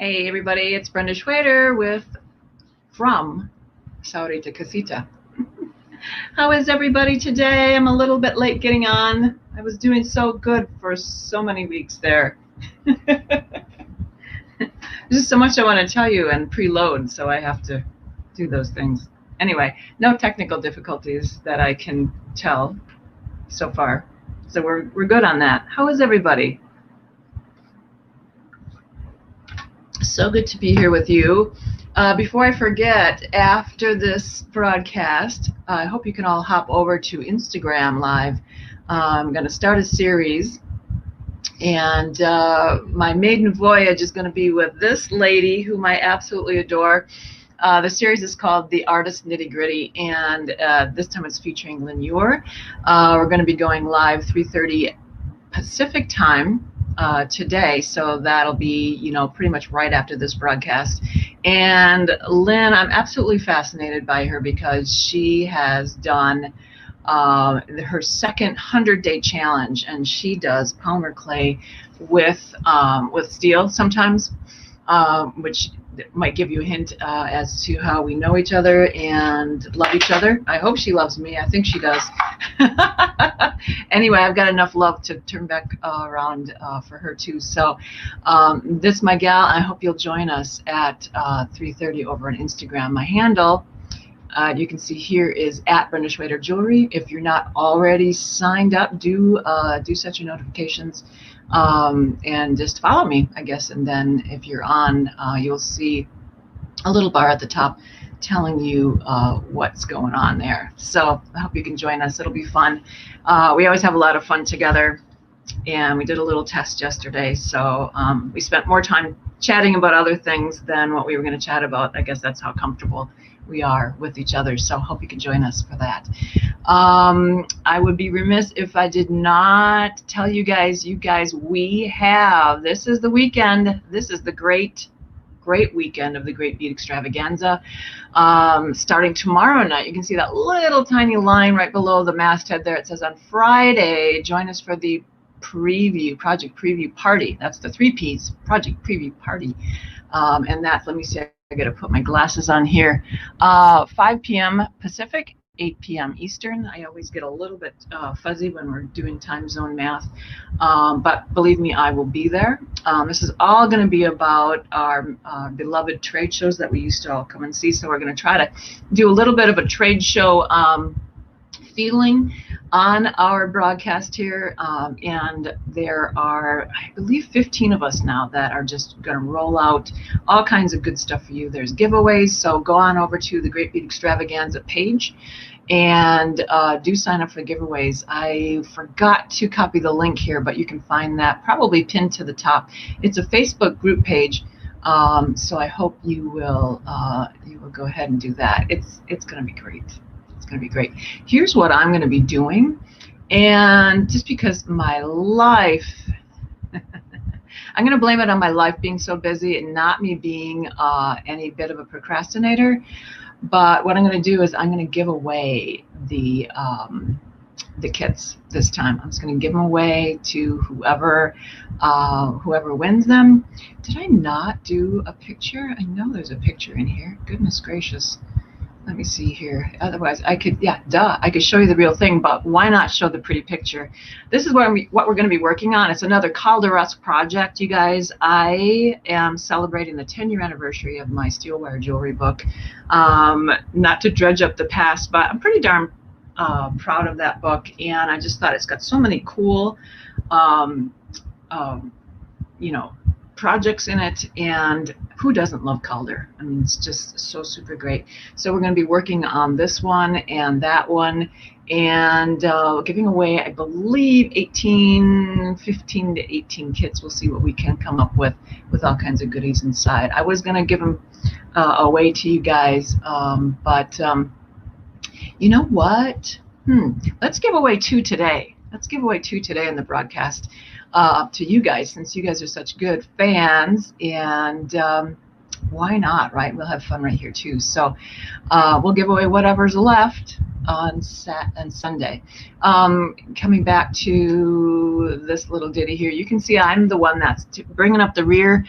Hey everybody, it's Brenda Schwader with From Saudi to Casita. How is everybody today? I'm a little bit late getting on. I was doing so good for so many weeks there. There's just so much I want to tell you and preload, so I have to do those things. Anyway, no technical difficulties that I can tell so far. So we're good on that. How is everybody? So good to be here with you. Before I forget, after this broadcast, I hope you can all hop over to Instagram Live. I'm going to start a series, and my maiden voyage is going to be with this lady whom I absolutely adore. The series is called The Artist Nitty Gritty, and this time it's featuring Lynn Ewer. We're going to be going live 3:30 Pacific time today, so that'll be, pretty much right after this broadcast. And Lynn, I'm absolutely fascinated by her because she has done her second 100-day challenge, and she does polymer clay with steel sometimes, which might give you a hint as to how we know each other and love each other. I hope she loves me. I think she does. Anyway, I've got enough love to turn back around for her too. So this, my gal, I hope you'll join us at 3:30 over on Instagram. My handle, you can see here, is at Brenda Schwader Jewelry. If you're not already signed up, do set your notifications and just follow me, I guess. And then if you're on, you'll see a little bar at the top telling you what's going on there. So I hope you can join us. It'll be fun. We always have a lot of fun together, and we did a little test yesterday. So we spent more time chatting about other things than what we were going to chat about. I guess that's how comfortable we are with each other. So hope you can join us for that. I would be remiss if I did not tell you guys, we have, this is the weekend. This is the great weekend of the Great Bead Extravaganza. Starting tomorrow night, you can see that little tiny line right below the masthead there. It says on Friday, join us for the project preview party. That's the 3 Ps, project preview party. And that, let me see, I got to put my glasses on here. 5 p.m. Pacific, 8 p.m. Eastern. I always get a little bit fuzzy when we're doing time zone math, but believe me, I will be there. This is all going to be about our beloved trade shows that we used to all come and see. So we're going to try to do a little bit of a trade show feeling on our broadcast here, and there are, I believe, 15 of us now that are just going to roll out all kinds of good stuff for you. There's giveaways, so go on over to the Great Bead Extravaganza page and do sign up for giveaways. I forgot to copy the link here, but you can find that probably pinned to the top. It's a Facebook group page, so I hope you will go ahead and do that. It's going to be great. It's going to be great. Here's what I'm going to be doing, and just because my life, I'm going to blame it on my life being so busy and not me being any bit of a procrastinator. But what I'm going to do is I'm going to give away the kits this time. I'm just going to give them away to whoever wins them. Did I not do a picture? I know there's a picture in here. Goodness gracious. Let me see here. Otherwise, I could, I could show you the real thing, but why not show the pretty picture? This is what we're going to be working on. It's another Calderesque project, you guys. I am celebrating the 10-year anniversary of my Steelware jewelry book. Not to dredge up the past, but I'm pretty darn proud of that book, and I just thought it's got so many cool, projects in it, and who doesn't love Calder? I mean, it's just so super great. So we're going to be working on this one and that one, and giving away, I believe, 15 to 18 kits. We'll see what we can come up with all kinds of goodies inside. I was going to give them away to you guys, but you know what? Let's give away 2 today. Let's give away 2 today in the broadcast. Up to you guys, since you guys are such good fans, and why not, right? We'll have fun right here too. So we'll give away whatever's left, on Sunday. Coming back to this little ditty here, you can see I'm the one that's bringing up the rear.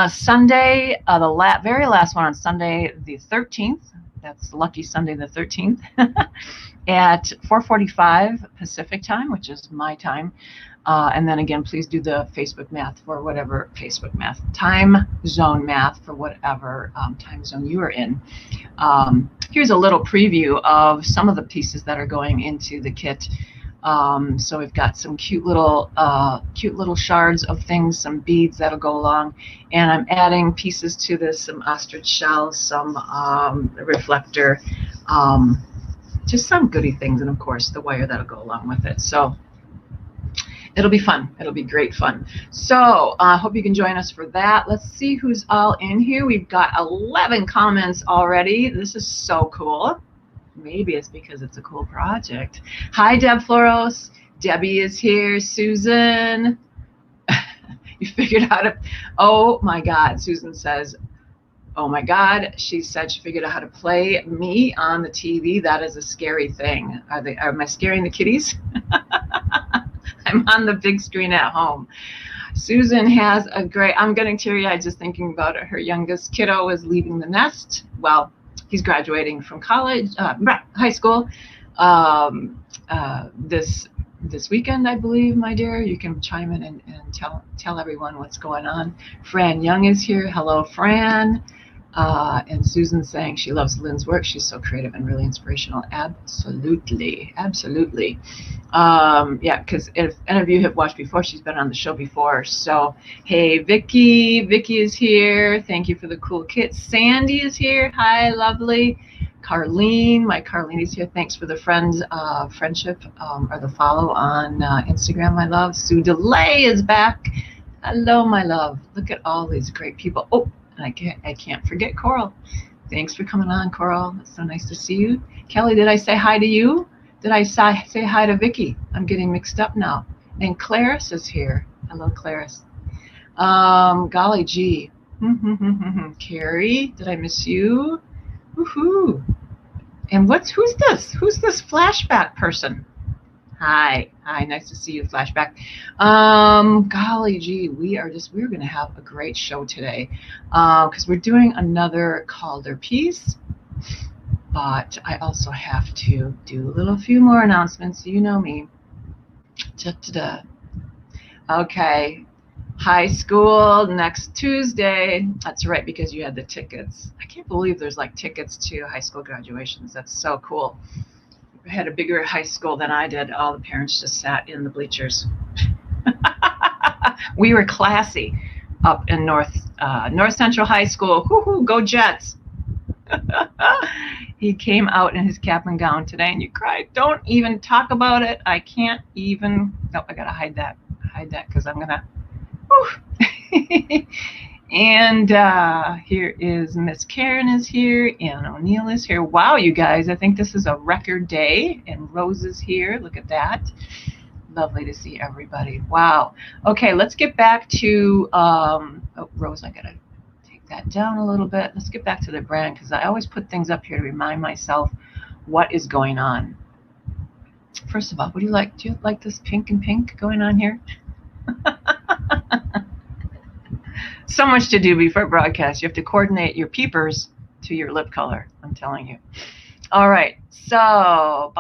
Sunday, the very last one on Sunday, the 13th. That's lucky Sunday the 13th at 4:45 Pacific time, which is my time. And then again, please do the Facebook math for whatever Facebook math, time zone math for whatever time zone you are in. Here's a little preview of some of the pieces that are going into the kit. So we've got some cute little shards of things, some beads that'll go along, and I'm adding pieces to this, some ostrich shells, some reflector, just some goody things, and of course the wire that'll go along with it. So it'll be fun. It'll be great fun. So I hope you can join us for that. Let's see who's all in here. We've got 11 comments already. This is so cool. Maybe it's because it's a cool project. Hi, Deb Floros. Debbie is here. Susan. You figured out oh my God. Susan says, oh my God. She said she figured out how to play me on the TV. That is a scary thing. Am I scaring the kiddies? I'm on the big screen at home. Susan has a great, I'm getting teary-eyed just thinking about it. Her youngest kiddo is leaving the nest. Well, he's graduating from college, high school this weekend, I believe, my dear. You can chime in and tell everyone what's going on. Fran Young is here. Hello, Fran. And Susan's saying she loves Lynn's work. She's so creative and really inspirational. Absolutely. Absolutely. Yeah, because if any of you have watched before, she's been on the show before. So, hey, Vicky. Vicky is here. Thank you for the cool kit. Sandy is here. Hi, lovely. Carlene. My Carlene is here. Thanks for the friendship or the follow on Instagram, my love. Sue DeLay is back. Hello, my love. Look at all these great people. Oh, I can't forget Coral. Thanks for coming on, Coral. It's so nice to see you. Kelly, did I say hi to you? Did I say hi to Vicky? I'm getting mixed up now. And Clarice is here. Hello, Clarice. Golly gee. Carrie, did I miss you? Woohoo. And who's this? Who's this flashback person? Hi, nice to see you, flashback. Golly gee, we're gonna have a great show today because we're doing another Calder piece, but I also have to do a few more announcements. You know me. Okay, high school next Tuesday. That's right, because you had the tickets. I can't believe there's like tickets to high school graduations. That's so cool. Had a bigger high school than I did. All the parents just sat in the bleachers. We were classy up in North Central High School. Woo-hoo, go Jets. He came out in his cap and gown today and you cried. Don't even talk about it. I can't even. No, I gotta hide that because I'm gonna. And here is Miss Karen is here, and O'Neill is here. Wow, you guys, I think this is a record day. And Rose is here. Look at that. Lovely to see everybody. Wow. Okay, let's get back to, Rose, I got to take that down a little bit. Let's get back to the brand because I always put things up here to remind myself what is going on. First of all, do you like this pink and pink going on here? So much to do before broadcast. You have to coordinate your peepers to your lip color. I'm telling you. All right. So,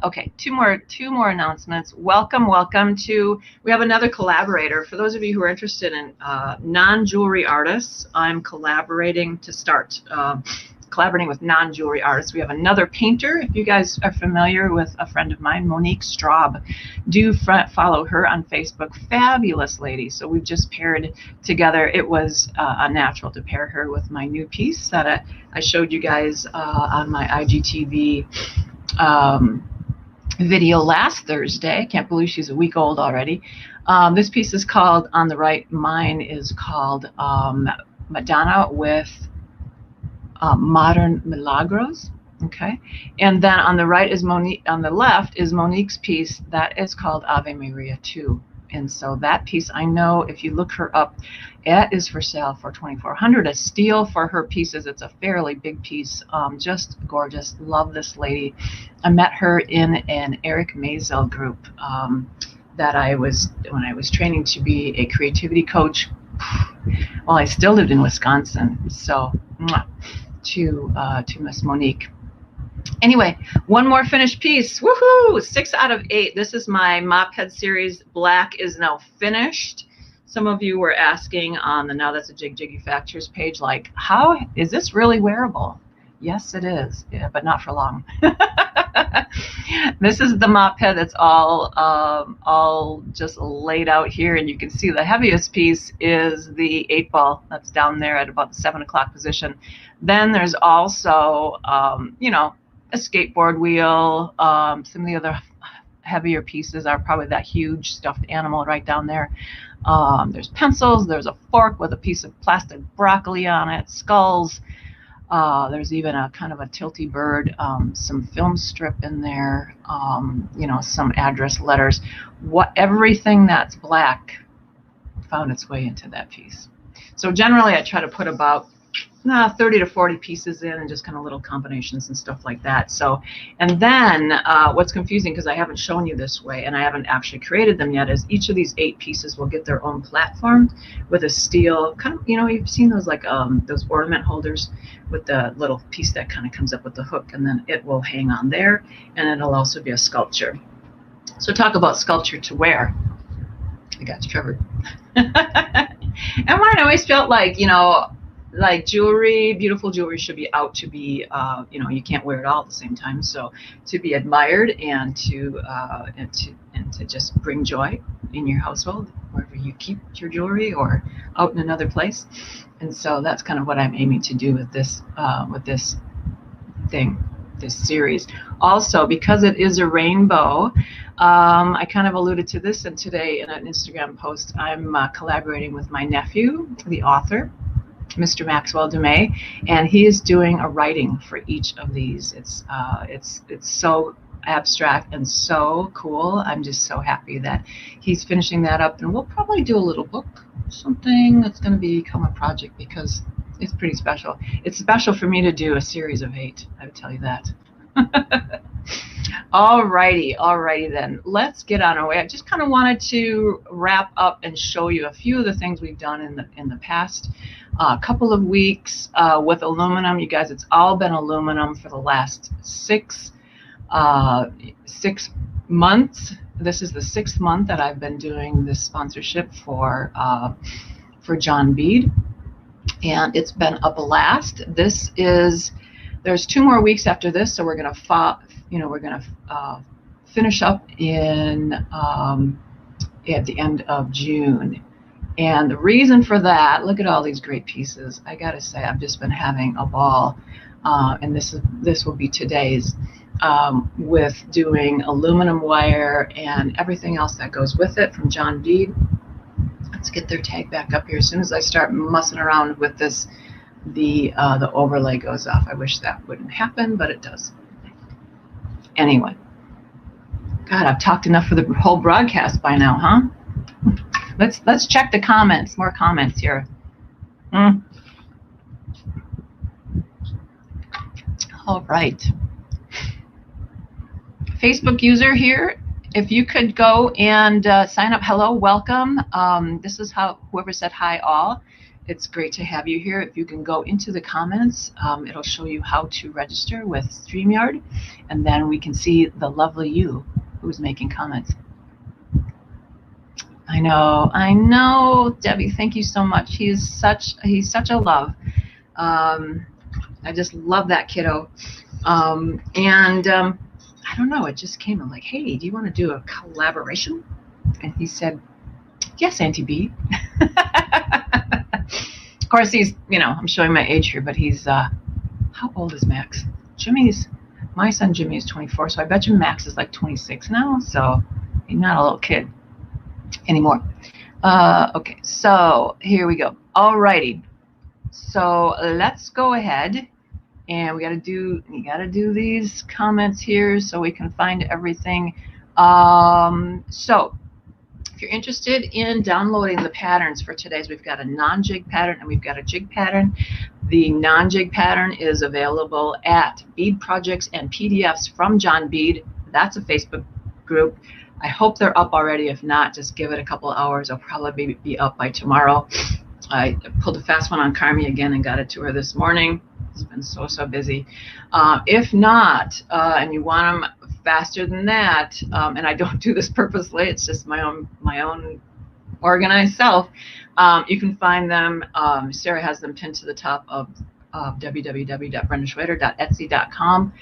okay. Two more announcements. Welcome to. We have another collaborator. For those of you who are interested in non-jewelry artists, I'm collaborating with non-jewelry artists. We have another painter. If you guys are familiar with a friend of mine, Monique Straub, do follow her on Facebook. Fabulous lady. So we've just paired together. It was a natural to pair her with my new piece that I showed you guys on my IGTV video last Thursday. Can't believe she's a week old already. This piece is called, on the right, mine is called Madonna with Modern Milagros, okay, and then on the right is Monique. On the left is Monique's piece that is called Ave Maria 2, And so that piece, I know if you look her up, it is for sale for $2,400. A steal for her pieces. It's a fairly big piece. Just gorgeous. Love this lady. I met her in an Eric Maisel group that when I was training to be a creativity coach. Well, I still lived in Wisconsin. So to Miss Monique. Anyway, one more finished piece. Woohoo! 6 out of 8. This is my mop head series. Black is now finished. Some of you were asking on the Now That's a Jig Jiggy Factors page, like, how is this really wearable? Yes, it is, yeah, but not for long. This is the mop head that's all just laid out here, and you can see the heaviest piece is the 8 ball that's down there at about the 7 o'clock position. Then there's also, a skateboard wheel. Some of the other heavier pieces are probably that huge stuffed animal right down there. There's pencils. There's a fork with a piece of plastic broccoli on it. Skulls. There's even a kind of a tilty bird. Some film strip in there. Some address letters. Everything that's black found its way into that piece. So generally, I try to put about 30 to 40 pieces in, and just kind of little combinations and stuff like that. So, and then what's confusing, because I haven't shown you this way and I haven't actually created them yet, is each of these 8 pieces will get their own platform with a steel kind of, you've seen those like those ornament holders with the little piece that kind of comes up with the hook, and then it will hang on there, and it'll also be a sculpture. So talk about sculpture to wear. I got you covered. And mine always felt like, like jewelry, beautiful jewelry should be out to be, you can't wear it all at the same time. So to be admired and to just bring joy in your household, wherever you keep your jewelry or out in another place. And so that's kind of what I'm aiming to do with this series. Also, because it is a rainbow, I kind of alluded to this today in an Instagram post. I'm collaborating with my nephew, the author, Mr. Maxwell Dumay, and he is doing a writing for each of these. It's so abstract and so cool. I'm just so happy that he's finishing that up, and we'll probably do a little book, something that's going to become a project, because it's pretty special. It's special for me to do a series of 8. I would tell you that. Alrighty then. Let's get on our way. I just kind of wanted to wrap up and show you a few of the things we've done in the past couple of weeks with aluminum. You guys, it's all been aluminum for the last 6 months. This is the 6th month that I've been doing this sponsorship for John Bead, and it's been a blast. There's 2 more weeks after this, so we're gonna finish up in at the end of June. And the reason for that, look at all these great pieces. I gotta say, I've just been having a ball, and this will be today's, with doing aluminum wire and everything else that goes with it from John Bead. Let's get their tag back up here. As soon as I start mussing around with this, the overlay goes off. I wish that wouldn't happen, but it does. Anyway, God, I've talked enough for the whole broadcast by now, huh? Let's check the comments. More comments here. All right. Facebook user here, if you could go and sign up. Hello, welcome. This is whoever said hi all. It's great to have you here. If you can go into the comments, it'll show you how to register with StreamYard, and then we can see the lovely you who's making comments. I know, Debbie. Thank you so much. He's such a love. I just love that kiddo. I don't know. It just came. I'm like, hey, do you want to do a collaboration? And he said, yes, Auntie B. Of course, he's, I'm showing my age here, but he's, how old is Max? My son Jimmy is 24, so I bet you Max is like 26 now, so he's not a little kid anymore. Okay, so here we go. Alrighty, so let's go ahead, and we gotta do these comments here so we can find everything. So if you're interested in downloading the patterns for today's, we've got a non-jig pattern and we've got a jig pattern. The non-jig pattern is available at Bead Projects and PDFs from John Bead. That's a Facebook group. I hope they're up already. If not, just give it a couple of hours. I'll probably be up by tomorrow. I pulled a fast one on Carmi again and got it to her this morning. It's been so busy. If not, and you want them faster than that, and I don't do this purposely, it's just my own organized self, you can find them. Sarah has them pinned to the top of www.brendaschweder.etsy.com.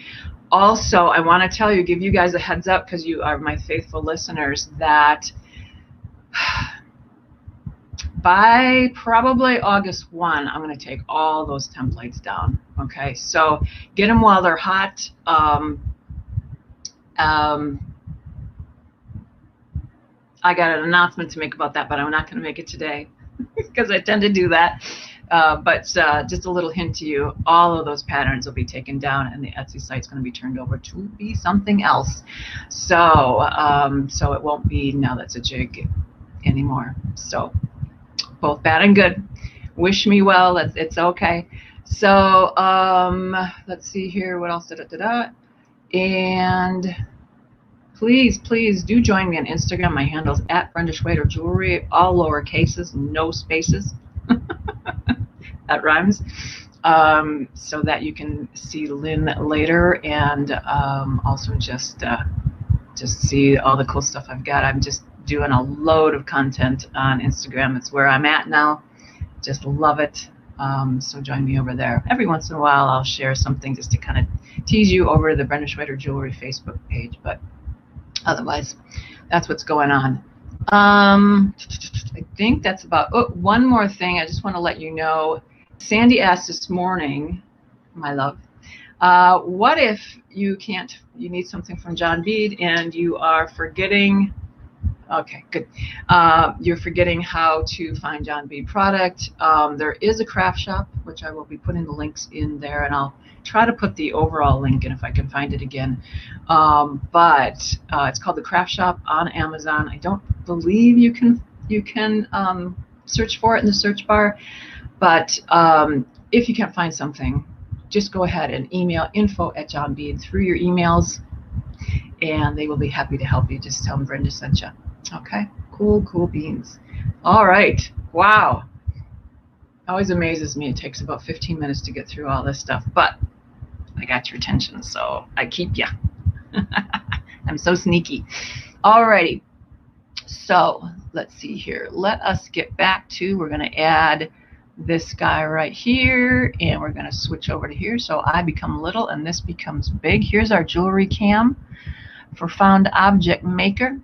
Also, I want to tell you, give you guys a heads up, because you are my faithful listeners, that by probably August 1, I'm going to take all those templates down. Okay, so get them while they're hot. I got an announcement to make about that, but I'm not going to make it today because I tend to do that. But just a little hint to you, all of those patterns will be taken down and the Etsy site's going to be turned over to be something else. So so it won't be now that's a jig anymore. So both bad and good. Wish me well. It's okay. So let's see here. What else? And please do join me on Instagram. My handle's @BrendaSchwederJewelry, all lower cases, no spaces. That rhymes. So that you can see Lynn later, and also just see all the cool stuff I've got. I'm just doing a load of content on Instagram. It's where I'm at now. Just love it. So join me over there. Every once in a while, I'll share something just to kind of tease you over to the Brenda Schweder Jewelry Facebook page. But otherwise, that's what's going on. I think that's about. Oh, one more thing. I just want to let you know. Sandy asked this morning, my love, what if you need something from John Bead and you are forgetting. Okay, good. You're forgetting how to find John Bead product. There is a craft shop, which I will be putting the links in there, and I'll try to put the overall link in if I can find it again. But it's called the Craft Shop on Amazon. I don't believe you can search for it in the search bar. But if you can't find something, just go ahead and email info@johnbead through your emails, and they will be happy to help you. Just tell them Brenda sent you. Okay, cool beans. All right, wow. Always amazes me. It takes about 15 minutes to get through all this stuff, but I got your attention, so I keep ya. I'm so sneaky. All righty. So let's see here. Let us get back to, we're going to add this guy right here, and we're going to switch over to here. So I become little and this becomes big. Here's our jewelry cam for Found Object Maker.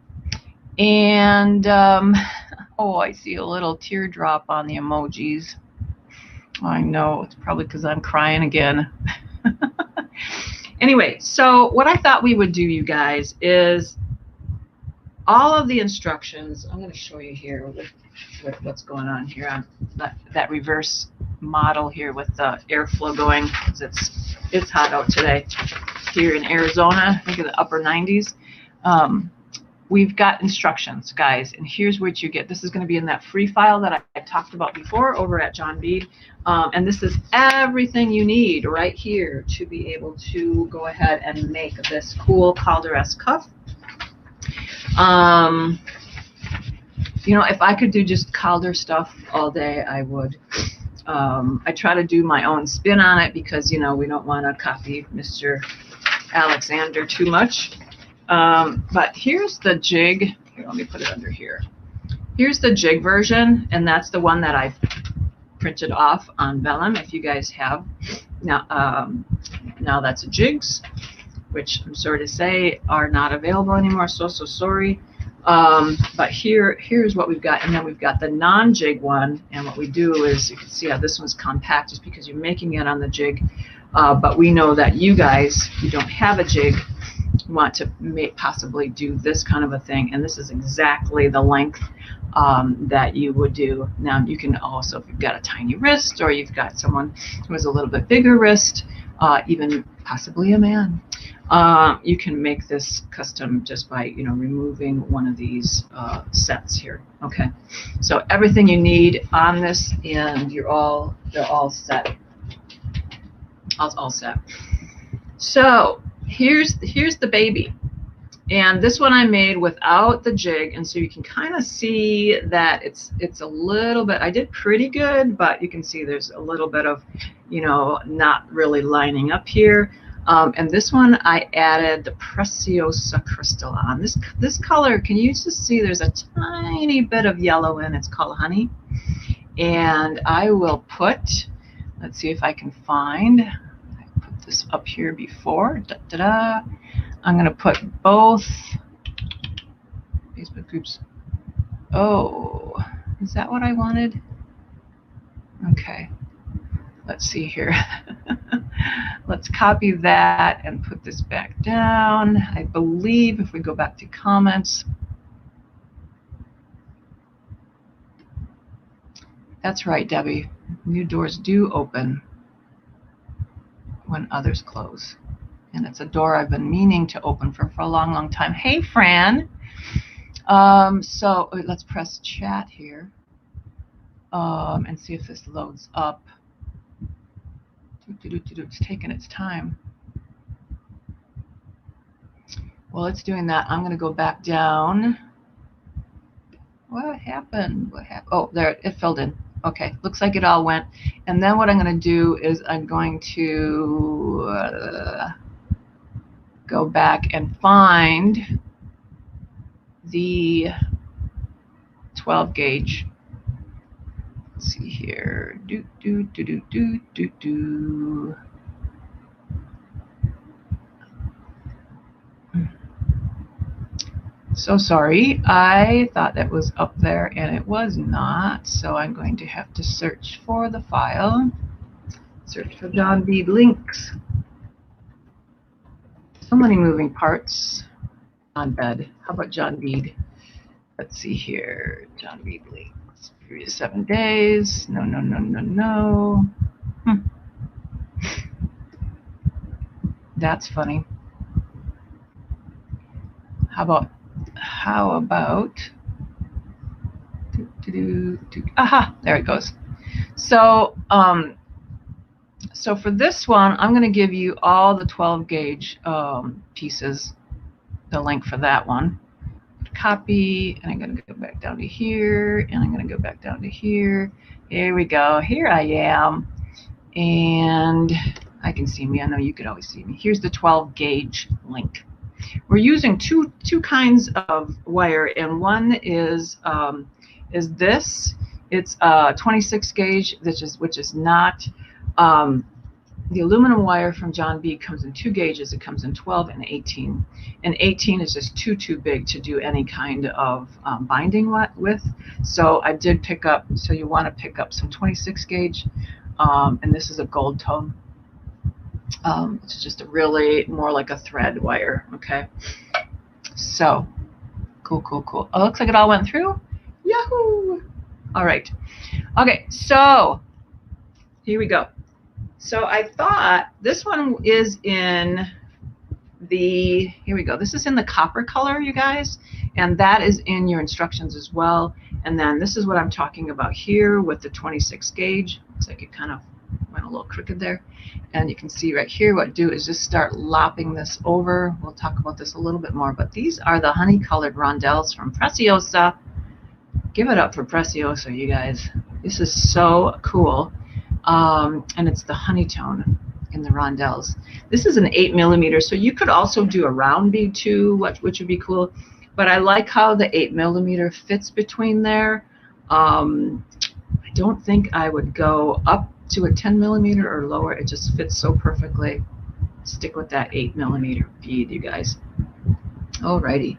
And oh, I see a little teardrop on the emojis. I know, it's probably because I'm crying again. Anyway, so what I thought we would do, you guys, is all of the instructions. I'm going to show you here with what's going on here on that reverse model here with the airflow going, because it's hot out today here in Arizona. I think in the upper 90s. We've got instructions, guys, and here's what you get. This is going to be in that free file that I talked about before over at John Bead, and this is everything you need right here to be able to go ahead and make this cool Calderesque cuff. You know, if I could do just Calder stuff all day, I would. I try to do my own spin on it because, you know, we don't want to copy Mr. Alexander too much. But here's the jig. Here, let me put it under here. Here's the jig version, and that's the one that I've printed off on vellum. If you guys have now, that's a jigs, which I'm sorry to say are not available anymore. So sorry. But here's what we've got, and then we've got the non-jig one. And what we do is, you can see how this one's compact, just because you're making it on the jig. But we know that you guys who don't have a jig want to possibly do this kind of a thing, and this is exactly the length that you would do. Now you can also, if you've got a tiny wrist, or you've got someone who has a little bit bigger wrist, even possibly a man, You can make this custom just by, removing one of these sets here. Okay, so everything you need on this, and they're all set. All set. So here's the baby, and this one I made without the jig, and so you can kind of see that it's a little bit. I did pretty good, but you can see there's a little bit of, not really lining up here. And this one I added the Preciosa crystal on. This color, can you just see there's a tiny bit of yellow in? It's called honey. And I will put, let's see if I can find, I put this up here before. I'm going to put both Facebook groups. Oh, is that what I wanted? Okay. Let's see here. Let's copy that and put this back down. I believe if we go back to comments, that's right, Debbie. New doors do open when others close. And it's a door I've been meaning to open for a long, long time. Hey, Fran. So let's press chat here and see if this loads up. It's taking its time. While it's doing that, I'm going to go back down. What happened? Oh, there, it filled in. Okay, looks like it all went. And then what I'm going to do is I'm going to go back and find the 12 gauge. Let's see here. So sorry, I thought that was up there and it was not. So I'm going to have to search for the file. Search for John Bead links. So many moving parts on bed. How about John Bead? Let's see here. John Bead links. Previous 7 days. No. That's funny. How about aha, there it goes. So so for this one, I'm going to give you all the 12 gauge pieces, the link for that one. Copy, and I'm going to go back down to here, and I'm going to go back down to here. Here we go. Here I am, and I can see me. I know you could always see me. Here's the 12 gauge link. We're using two kinds of wire, and one is this. It's 26 gauge, which is not the aluminum wire from John Bead comes in 2 gauges. It comes in 12 and 18. And 18 is just too big to do any kind of binding with. So I did pick up. So you want to pick up some 26 gauge, and this is a gold tone. It's just a really more like a thread wire. Okay. So cool. Oh, looks like it all went through. Yahoo! All right. Okay. So here we go. So I thought this one is in the, here we go. This is in the copper color, you guys, and that is in your instructions as well. And then this is what I'm talking about here with the 26 gauge. Looks like it kind of went a little crooked there. And you can see right here what I do is just start lopping this over. We'll talk about this a little bit more, but these are the honey colored rondelles from Preciosa. Give it up for Preciosa, you guys. This is so cool. And it's the honey tone in the rondelles. This is an 8mm, so you could also do a round bead too, which would be cool. But I like how the 8mm fits between there. I don't think I would go up to a 10mm or lower. It just fits so perfectly. Stick with that 8mm bead, you guys. Alrighty.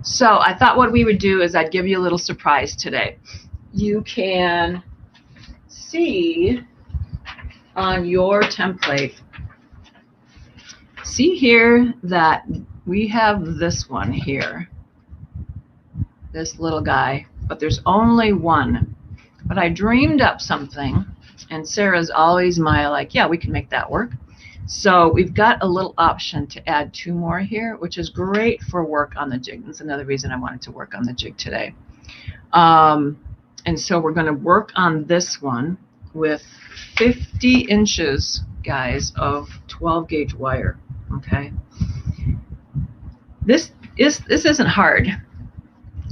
So I thought what we would do is I'd give you a little surprise today. You can see on your template, see here that we have this one here, this little guy, but there's only one. But I dreamed up something, and Sarah's always my like, yeah, we can make that work. So we've got a little option to add 2 more here, which is great for work on the jig. That's another reason I wanted to work on the jig today. And so we're going to work on this one with 50 inches, guys, of 12 gauge wire. Okay. This isn't hard.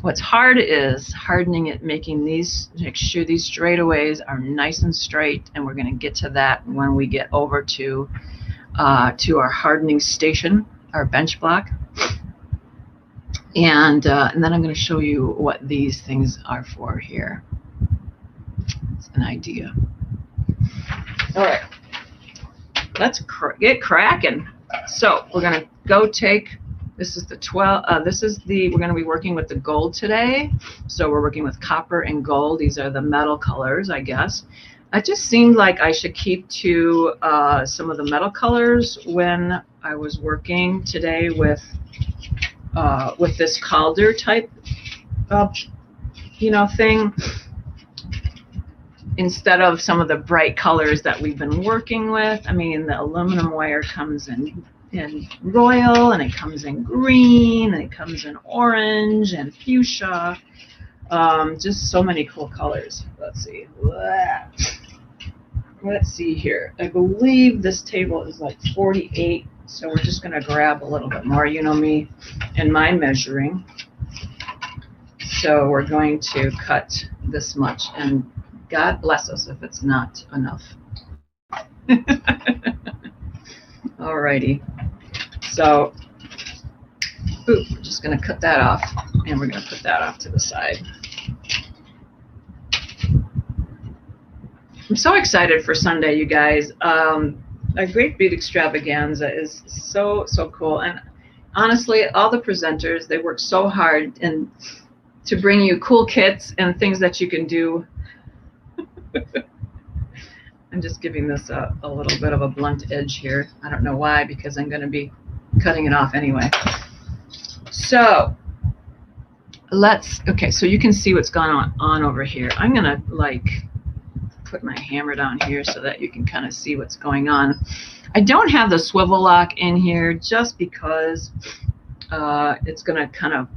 What's hard is hardening it, making these, make sure these straightaways are nice and straight, and we're going to get to that when we get over to our hardening station, our bench block. And then I'm going to show you what these things are for here. It's an idea. All right, let's get cracking. So we're going to go take, this is the 12, we're going to be working with the gold today. So we're working with copper and gold. These are the metal colors, I guess. It just seemed like I should keep to some of the metal colors when I was working today with this Calder type of, thing, instead of some of the bright colors that we've been working with. I mean, the aluminum wire comes in royal, and it comes in green, and it comes in orange and fuchsia. Just so many cool colors. Let's see. Let's see here. I believe this table is like 48. So we're just going to grab a little bit more. You know me and my measuring. So we're going to cut this much, and God bless us if it's not enough. Alrighty. So we're just going to cut that off, and we're going to put that off to the side. I'm so excited for Sunday, you guys. A Great Bead Extravaganza is so cool, and honestly, all the presenters, they work so hard to bring you cool kits and things that you can do. I'm just giving this a little bit of a blunt edge here. I don't know why, because I'm going to be cutting it off anyway. So okay, so you can see what's going on over here. I'm going to put my hammer down here so that you can kind of see what's going on. I don't have the swivel lock in here just because it's going to kind of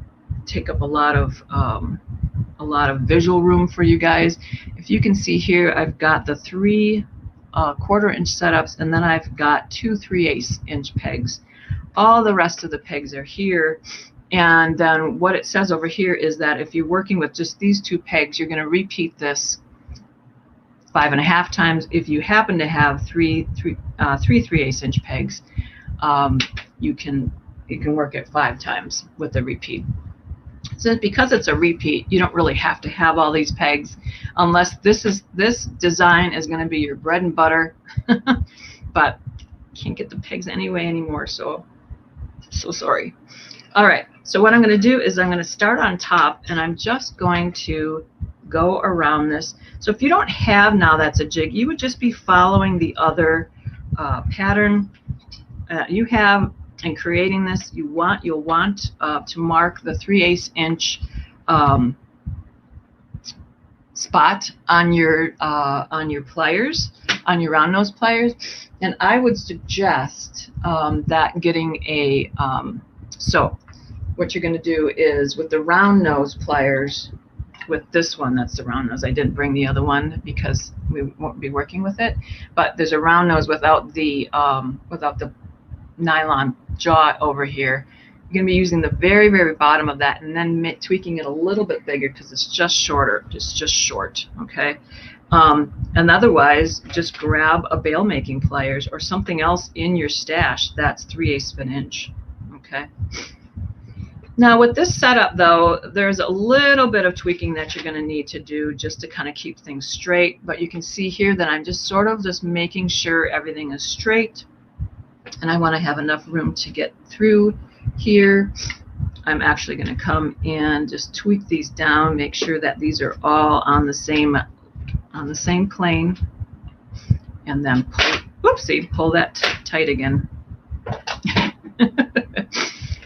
take up a lot of visual room for you guys. If you can see here, I've got the 3 1/4-inch setups, and then I've got 2 3/8 inch pegs. All the rest of the pegs are here. And then what it says over here is that if you're working with just these 2 pegs, you're going to repeat this 5.5 times. If you happen to have 3 3/8 inch pegs, you can work it 5 times with the repeat. So because it's a repeat, you don't really have to have all these pegs, unless this design is going to be your bread and butter. But can't get the pegs anymore, so sorry. All right, so what I'm going to do is I'm going to start on top, and I'm just going to go around this. So if you don't have Now That's a Jig, you would just be following the other pattern you have. And creating this, you'll want to mark the 3/8 inch spot on your pliers, on your round nose pliers. And I would suggest that getting a so what you're going to do is with the round nose pliers, with this one, that's the round nose. I didn't bring the other one because we won't be working with it. But there's a round nose without the nylon jaw over here. You're going to be using the very, very bottom of that, and then tweaking it a little bit bigger because it's just shorter. It's just short, okay? And otherwise, just grab a bail making pliers or something else in your stash that's 3/8 of an inch, okay? Now with this setup though, there's a little bit of tweaking that you're going to need to do just to kind of keep things straight. But you can see here that I'm just sort of just making sure everything is straight. And I want to have enough room to get through here. I'm actually going to come and just tweak these down, make sure that these are all on the same plane, and then pull that tight again.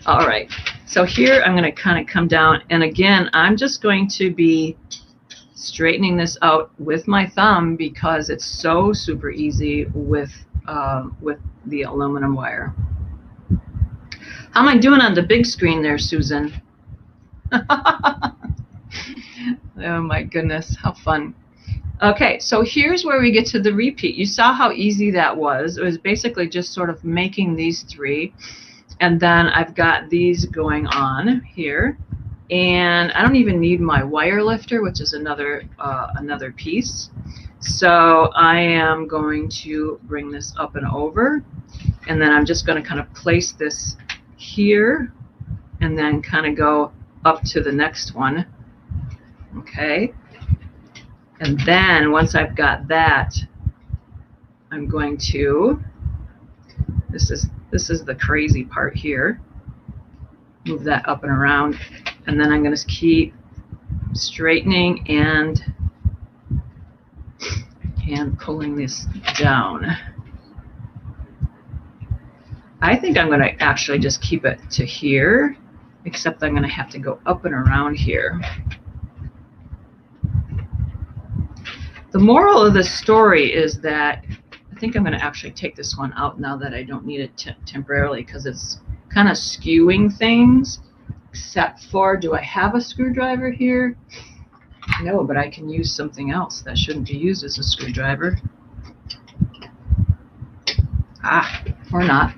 All right, so here I'm going to kind of come down, and again I'm just going to be straightening this out with my thumb because it's so super easy with with the aluminum wire. How am I doing on the big screen there, Susan? Oh my goodness, how fun. Okay, so here's where we get to the repeat. You saw how easy that was. It was basically just sort of making these three. And then I've got these going on here. And I don't even need my wire lifter, which is another piece. So I am going to bring this up and over. And then I'm just going to kind of place this here and then kind of go up to the next one. Okay. And then once I've got that, I'm going to, this is the crazy part here. Move that up and around. And then I'm going to keep straightening and pulling this down. I think I'm going to actually just keep it to here, except I'm going to have to go up and around here. The moral of the story is that I think I'm going to actually take this one out now that I don't need it temporarily, because it's kind of skewing things, except for, do I have a screwdriver here? No, but I can use something else that shouldn't be used as a screwdriver. Ah, or not.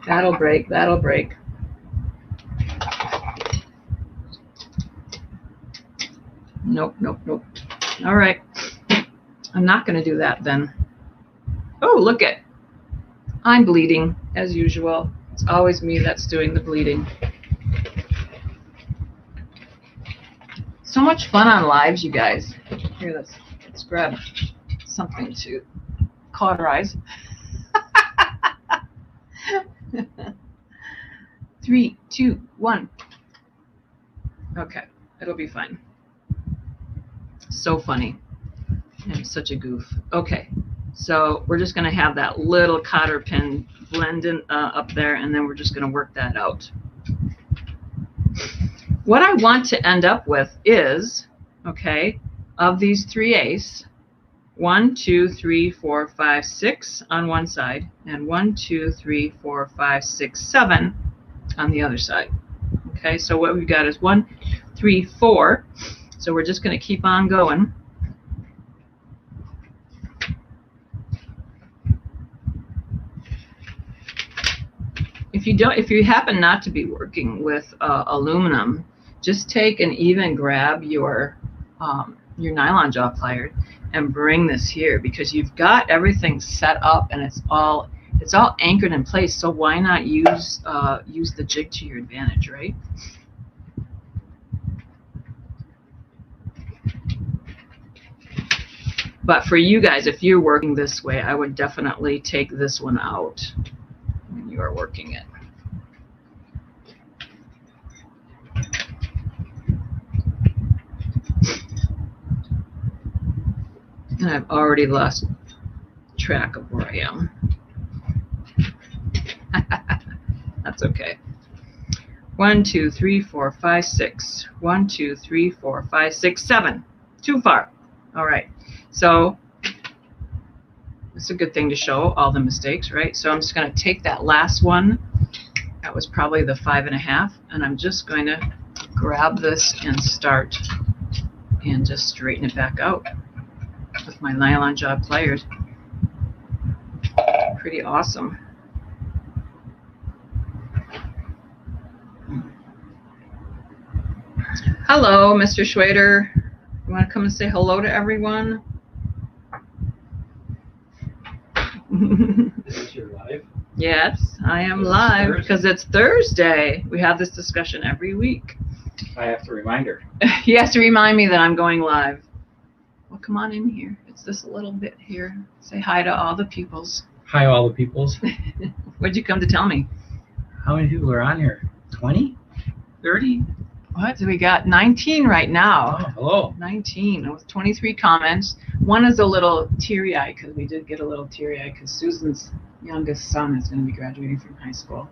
That'll break, that'll break. Nope, nope, nope. All right. I'm not going to do that then. Oh, look it. I'm bleeding, as usual. It's always me that's doing the bleeding. So much fun on lives, you guys. Here, let's grab something to cauterize. 3, 2, 1. Okay, it'll be fine. So funny. I'm such a goof. Okay, so we're just going to have that little cotter pin blend in up there, and then we're just going to work that out. What I want to end up with is, okay, of these 3/8, 1, 2, 3, 4, 5, 6 on one side, and 1, 2, 3, 4, 5, 6, 7 on the other side. Okay, so what we've got is 1, 3, 4. So we're just going to keep on going. If you happen not to be working with aluminum, just take and even grab your nylon jaw plier and bring this here, because you've got everything set up and it's all anchored in place. So why not use the jig to your advantage, right? But for you guys, if you're working this way, I would definitely take this one out when you are working it. And I've already lost track of where I am. That's okay. 1, 2, 3, 4, 5, 6. 1, 2, 3, 4, 5, 6, 7. Too far. All right. So it's a good thing to show all the mistakes, right? So I'm just going to take that last one. That was probably the 5.5, and I'm just going to grab this and start and just straighten it back out with my nylon jaw pliers. Pretty awesome. Hello, Mr. Schwader. You want to come and say hello to everyone? Is your live? Yes, I am live because it's Thursday. We have this discussion every week. I have to remind her. He has to remind me that I'm going live. Well, come on in here. It's just a little bit here. Say hi to all the peoples. Hi, all the peoples. What'd you come to tell me? How many people are on here? 20? 30? What? So we got 19 right now. Oh, hello. 19 with 23 comments. One is a little teary-eyed because we did get a little teary-eyed because Susan's youngest son is going to be graduating from high school.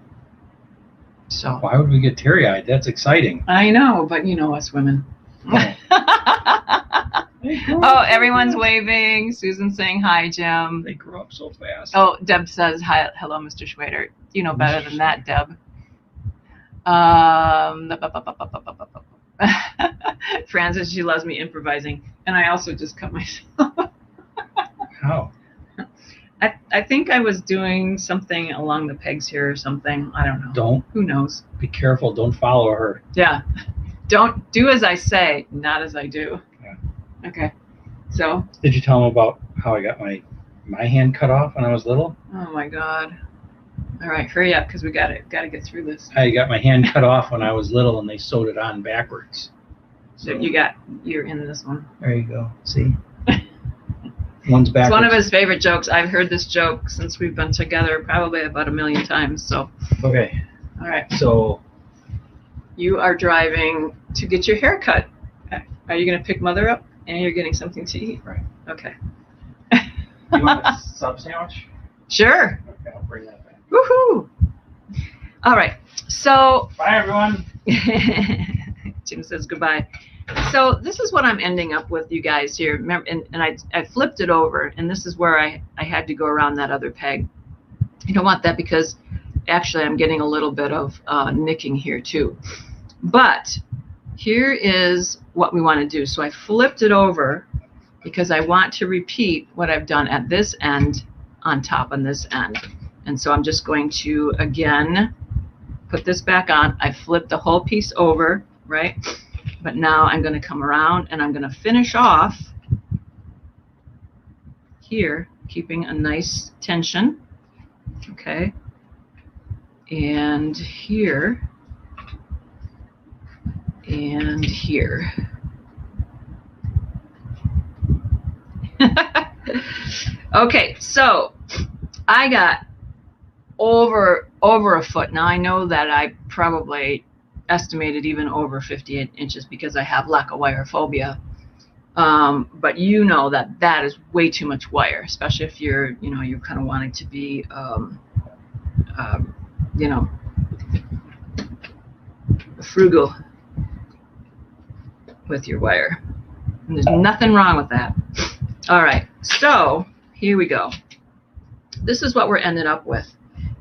So Why would we get teary-eyed? That's exciting. I know, but you know us women. Oh, everyone's waving. Susan's saying hi, Jim. They grow up so fast. Oh, Deb says hi. Hello, Mr. Schwader. You know better than that, Deb. Frances, she loves me improvising, and I also just cut myself. How? I think I was doing something along the pegs here or something. I don't know. Don't. Who knows? Be careful. Don't follow her. Yeah. Don't do as I say, not as I do. Yeah. Okay. So. Did you tell them about how I got my hand cut off when I was little? Oh my God. All right, hurry up because we got to get through this. I got my hand cut off when I was little, and they sewed it on backwards. So you're in this one. There you go. See. One's backwards. It's one of his favorite jokes. I've heard this joke since we've been together probably about 1,000,000 times. So. Okay. All right. So. You are driving to get your hair cut. Are you going to pick Mother up and you're getting something to eat? Right. Okay. You want a sub sandwich? Sure. Okay, I'll bring that back. Woohoo! All right. So. Bye, everyone. Jim says goodbye. So this is what I'm ending up with, you guys here. Remember, and I flipped it over, and this is where I had to go around that other peg. You don't want that because actually I'm getting a little bit of nicking here too. But here is what we want to do. So I flipped it over because I want to repeat what I've done at this end on top on this end. And so I'm just going to, again, put this back on. I flipped the whole piece over, right? But now I'm going to come around and I'm going to finish off here, keeping a nice tension. Okay. And here. And here. Okay, so I got over a foot. Now I know that I probably estimated even over 58 inches because I have lack of wire phobia. But you know that is way too much wire, especially if you're kind of wanting to be, frugal with your wire. And there's nothing wrong with that. All right, so here we go. This is what we're ending up with.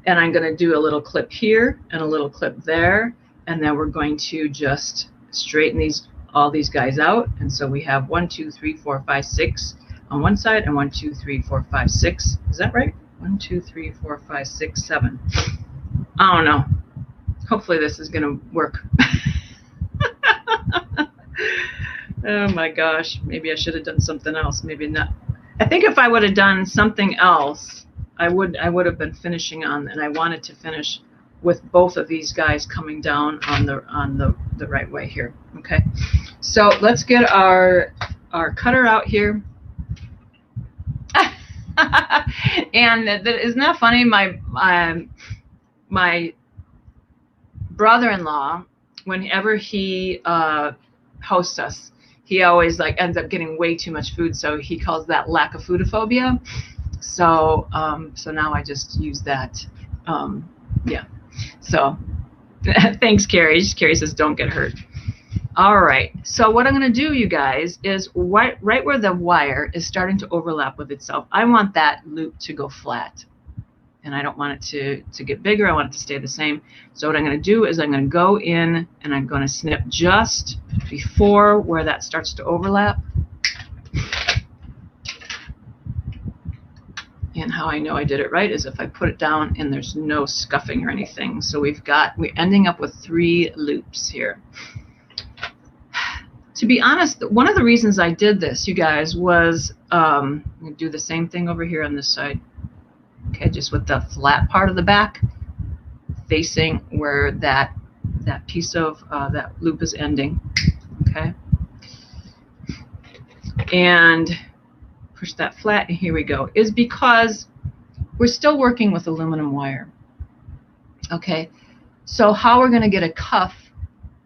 And I'm going to do a little clip here and a little clip there. And then we're going to just straighten all these guys out. And so we have 1, 2, 3, 4, 5, 6 on one side and 1, 2, 3, 4, 5, 6. Is that right? 1, 2, 3, 4, 5, 6, 7. I don't know. Hopefully this is going to work. Oh my gosh. Maybe I should have done something else. Maybe not. I think if I would have done something else, I would have been finishing on, and I wanted to finish with both of these guys coming down on the right way here. Okay, so let's get our cutter out here. And isn't that funny? My brother-in-law, whenever he hosts us, he always ends up getting way too much food, so he calls that lack of foodophobia. So now I just use that. Yeah. So thanks, Carrie. Carrie says don't get hurt. All right. So what I'm going to do, you guys, is right where the wire is starting to overlap with itself, I want that loop to go flat. And I don't want it to get bigger. I want it to stay the same. So what I'm going to do is I'm going to go in and I'm going to snip just before where that starts to overlap. And how I know I did it right is if I put it down and there's no scuffing or anything. So we're ending up with 3 loops here. To be honest, one of the reasons I did this, you guys, was I'm going to do the same thing over here on this side. Okay, just with the flat part of the back facing where that piece of that loop is ending. Okay, and push that flat, and here we go, is because we're still working with aluminum wire. Okay, so how we're going to get a cuff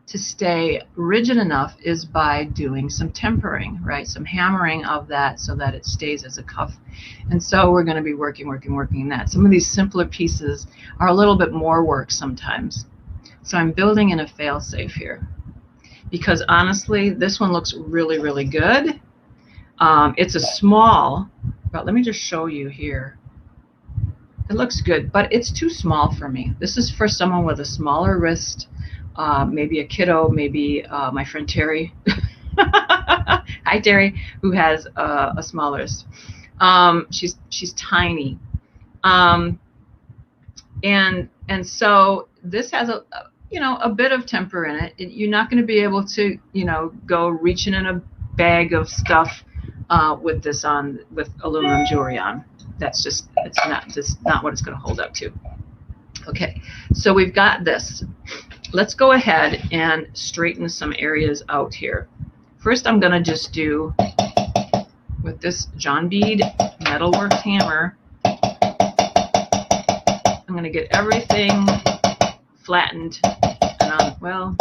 to stay rigid enough is by doing some tempering, right? Some hammering of that so that it stays as a cuff. And so we're going to be working that. Some of these simpler pieces are a little bit more work sometimes. So I'm building in a fail-safe here, because honestly, this one looks really, really good. It's a small, but let me just show you here. It looks good, but it's too small for me. This is for someone with a smaller wrist, maybe a kiddo, maybe my friend Terry. Hi, Terry, who has a smaller wrist. She's tiny, and so this has a bit of temper in it. You're not going to be able to go reaching in a bag of stuff with this on, with aluminum jewelry on. It's not what it's going to hold up to. Okay, so we've got this. Let's go ahead and straighten some areas out here. First, I'm going to just do, with this John Bead metalworks hammer, I'm going to get everything flattened and on. Well,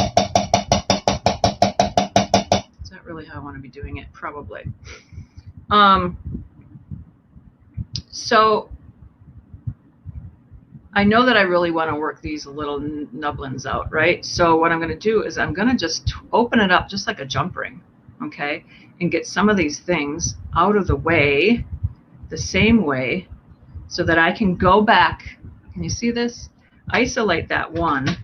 is that really how I want to be doing it? Probably. So I know that I really want to work these little nublins out, right? So what I'm going to do is I'm going to just open it up just like a jump ring, okay? And get some of these things out of the way, the same way, so that I can go back. Can you see this? Isolate that one.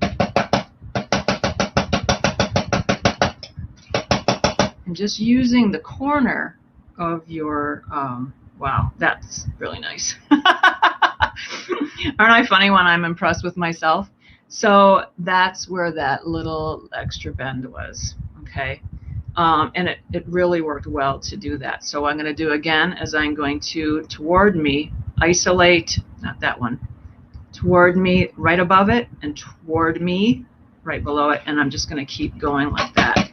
And just using the corner of your, wow, that's really nice. Aren't I funny when I'm impressed with myself? So that's where that little extra bend was, okay? And it really worked well to do that. So what I'm going to do again is I'm going to, toward me, isolate, not that one, toward me right above it, and toward me right below it, and I'm just going to keep going like that.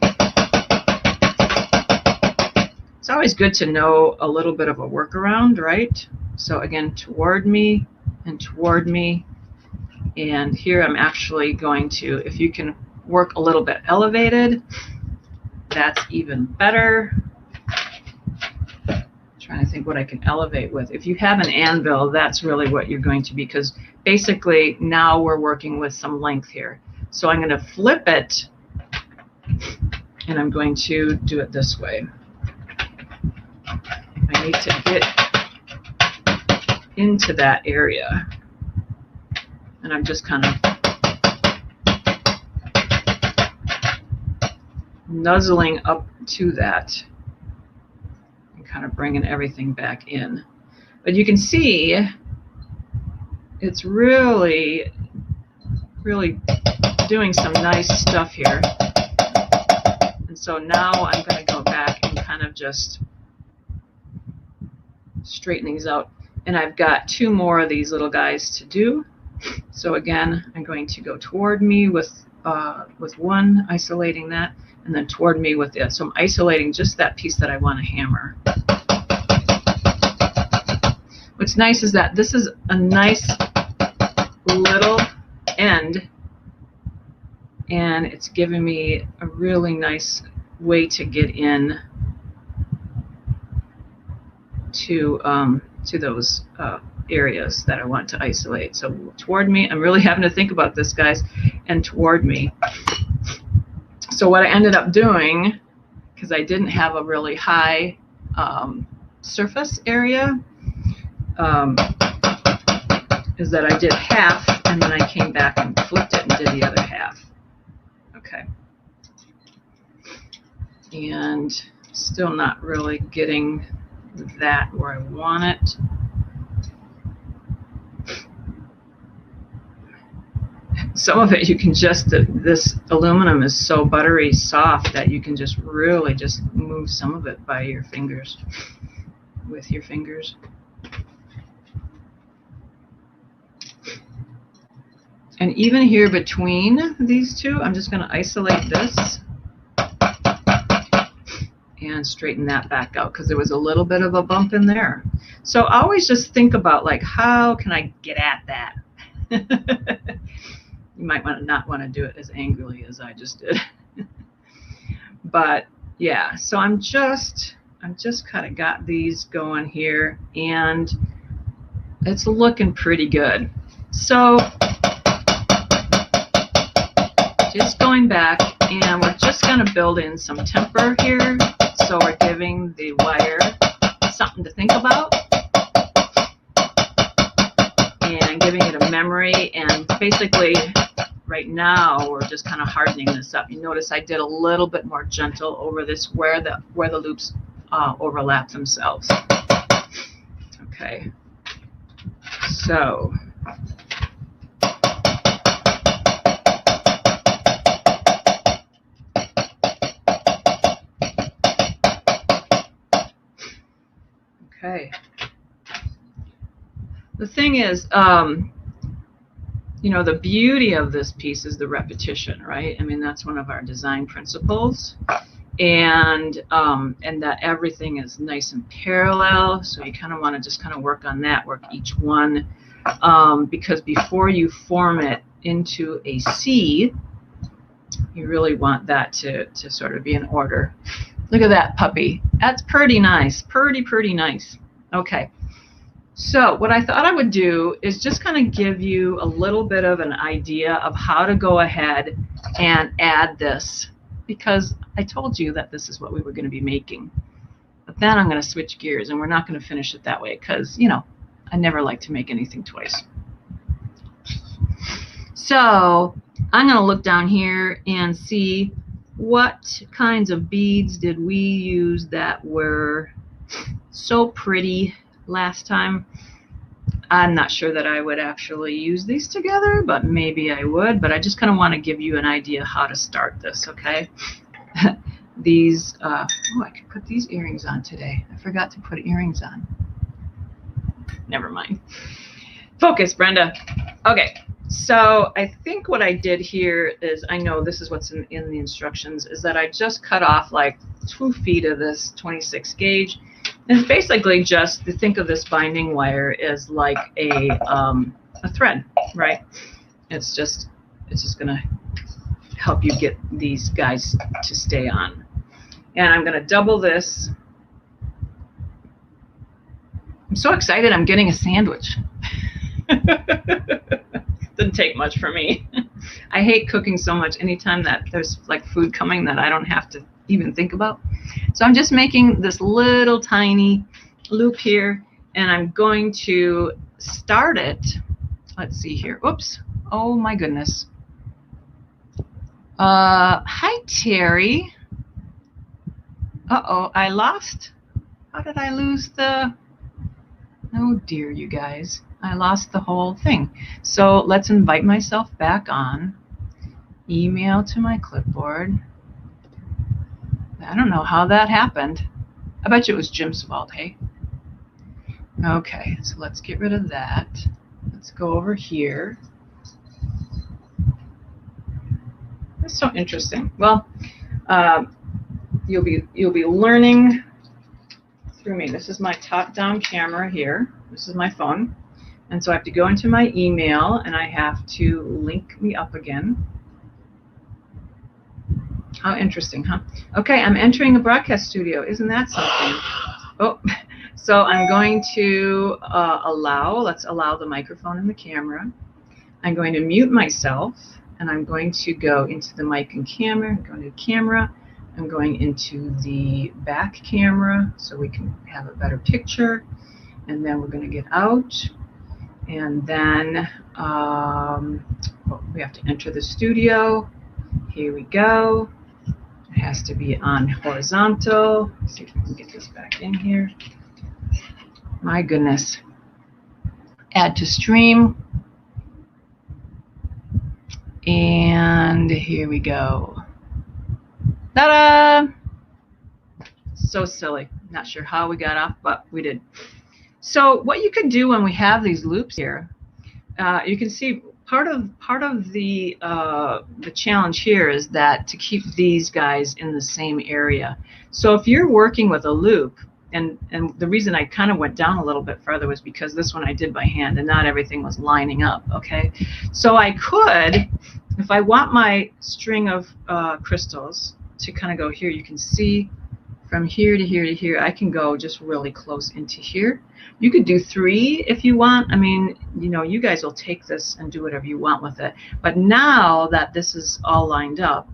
It's always good to know a little bit of a workaround, right? So again, toward me and toward me. And here I'm actually going to, if you can work a little bit elevated, that's even better. I'm trying to think what I can elevate with. If you have an anvil, that's really what you're going to be, because basically now we're working with some length here. So I'm going to flip it, and I'm going to do it this way. I need to get into that area, and I'm just kind of nuzzling up to that and kind of bringing everything back in. But you can see it's really, really doing some nice stuff here. And so now I'm going to go back and kind of just straighten these out. And I've got two more of these little guys to do. So again, I'm going to go toward me with one, isolating that, and then toward me with this. So I'm isolating just that piece that I want to hammer. What's nice is that this is a nice little end, and it's giving me a really nice way to get in to those areas that I want to isolate. So toward me, I'm really having to think about this, guys, and toward me. So what I ended up doing, because I didn't have a really high surface area, is that I did half, and then I came back and flipped it and did the other half. Okay. And still not really getting that where I want it. Some of it you can just, this aluminum is so buttery soft that you can just really just move some of it by your fingers, with your fingers. And even here between these two, I'm just going to isolate this and straighten that back out, because there was a little bit of a bump in there. So always just think about, like, how can I get at that? You might not want to do it as angrily as I just did. But yeah, so I'm just kind of got these going here, and it's looking pretty good. So is going back, and we're just going to build in some temper here. So we're giving the wire something to think about and giving it a memory. And basically right now we're just kind of hardening this up. You notice I did a little bit more gentle over this where the loops overlap themselves. Okay, so okay. The thing is, you know, the beauty of this piece is the repetition, right? I mean, that's one of our design principles, and that everything is nice and parallel. So you kind of want to just kind of work on that, work each one, because before you form it into a C, you really want that to sort of be in order. Look at that puppy. That's pretty nice. Pretty nice. Okay. So what I thought I would do is just kind of give you a little bit of an idea of how to go ahead and add this, because I told you that this is what we were going to be making. But then I'm going to switch gears, and we're not going to finish it that way because, you know, I never like to make anything twice. So I'm going to look down here and see what kinds of beads did we use that were so pretty last time. I'm not sure that I would actually use these together, but maybe I would. But I just kind of want to give you an idea how to start this, okay? These, oh, I could put these earrings on today. I forgot to put earrings on. Never mind. Focus, Brenda. Okay, so I think what I did here is, I know this is what's in the instructions, is that I just cut off like 2 feet of this 26 gauge. And it's basically just to think of this binding wire as like a thread, right? It's just going to help you get these guys to stay on. And I'm going to double this. I'm so excited I'm getting a sandwich. Didn't take much for me. I hate cooking so much anytime that there's like food coming that I don't have to even think about. So I'm just making this little tiny loop here, and I'm going to start it. Let's see here. Oops. Oh my goodness. Hi, Terry. Uh-oh, I lost. How did I lose the... Oh dear, you guys. I lost the whole thing. So let's invite myself back on. Email to my clipboard. I don't know how that happened. I bet you it was Jim's fault, hey? Okay, so let's get rid of that. Let's go over here. That's so interesting. Well, you'll be learning through me. This is my top-down camera here. This is my phone. And so I have to go into my email, and I have to link me up again. How interesting, huh? Okay, I'm entering a broadcast studio. Isn't that something? Oh, so I'm going to let's allow the microphone and the camera. I'm going to mute myself, and I'm going to go into the mic and camera. I'm going to camera. I'm going into the back camera so we can have a better picture. And then we're going to get out. And then we have to enter the studio. Here we go. It has to be on horizontal. Let's see if we can get this back in here. My goodness. Add to stream. And here we go. Ta-da! So silly. Not sure how we got off, but we did. So what you can do when we have these loops here, you can see part of the challenge here is that to keep these guys in the same area. So if you're working with a loop, and the reason I kind of went down a little bit further was because this one I did by hand and not everything was lining up, okay? So I could, if I want my string of crystals to kind of go here, you can see from here to here to here, I can go just really close into here. You could do 3 if you want. I mean, you know, you guys will take this and do whatever you want with it. But now that this is all lined up,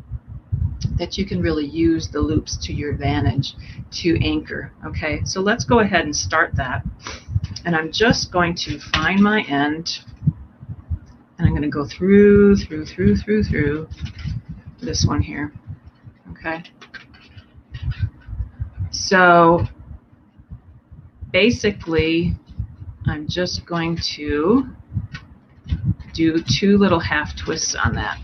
that you can really use the loops to your advantage to anchor. Okay, so let's go ahead and start that. And I'm just going to find my end, and I'm going to go through this one here. Okay, so basically I'm just going to do 2 little half twists on that,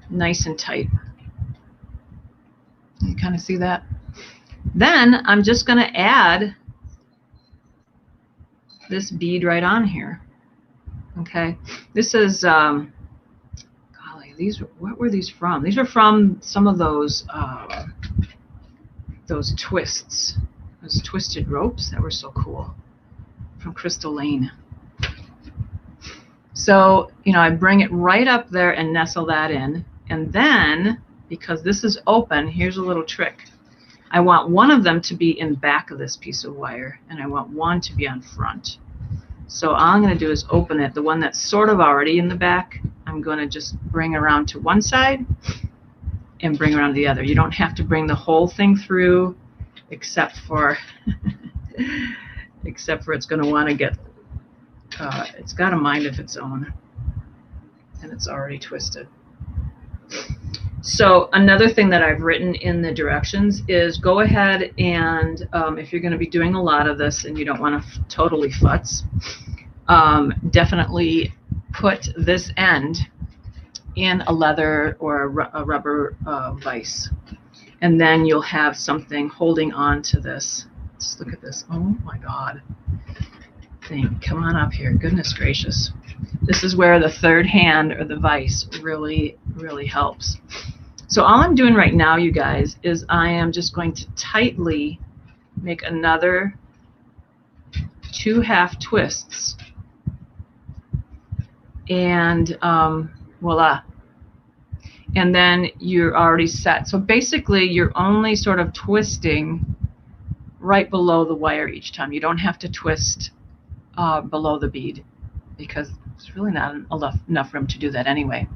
nice and tight. You kind of see that? Then I'm just going to add this bead right on here. Okay, this is golly, what were these from? These are from some of those twists, those twisted ropes that were so cool from Crystal Lane. So, you know, I bring it right up there and nestle that in, and then because this is open, here's a little trick. I want one of them to be in back of this piece of wire, and I want one to be on front. So all I'm going to do is open it. The one that's sort of already in the back, I'm going to just bring around to one side and bring around the other. You don't have to bring the whole thing through, except for it's going to want to get, it's got a mind of its own, and it's already twisted. So another thing that I've written in the directions is go ahead and if you're going to be doing a lot of this and you don't want to totally futz, definitely put this end in a leather or a rubber vise, and then you'll have something holding on to this. Let's look at this. Oh my God. Come on up here. Goodness gracious. This is where the third hand or the vise really, really helps. So all I'm doing right now, you guys, is I am just going to tightly make another 2 half twists, and voila. And then you're already set. So basically you're only sort of twisting right below the wire each time. You don't have to twist below the bead, because there's really not enough room to do that anyway.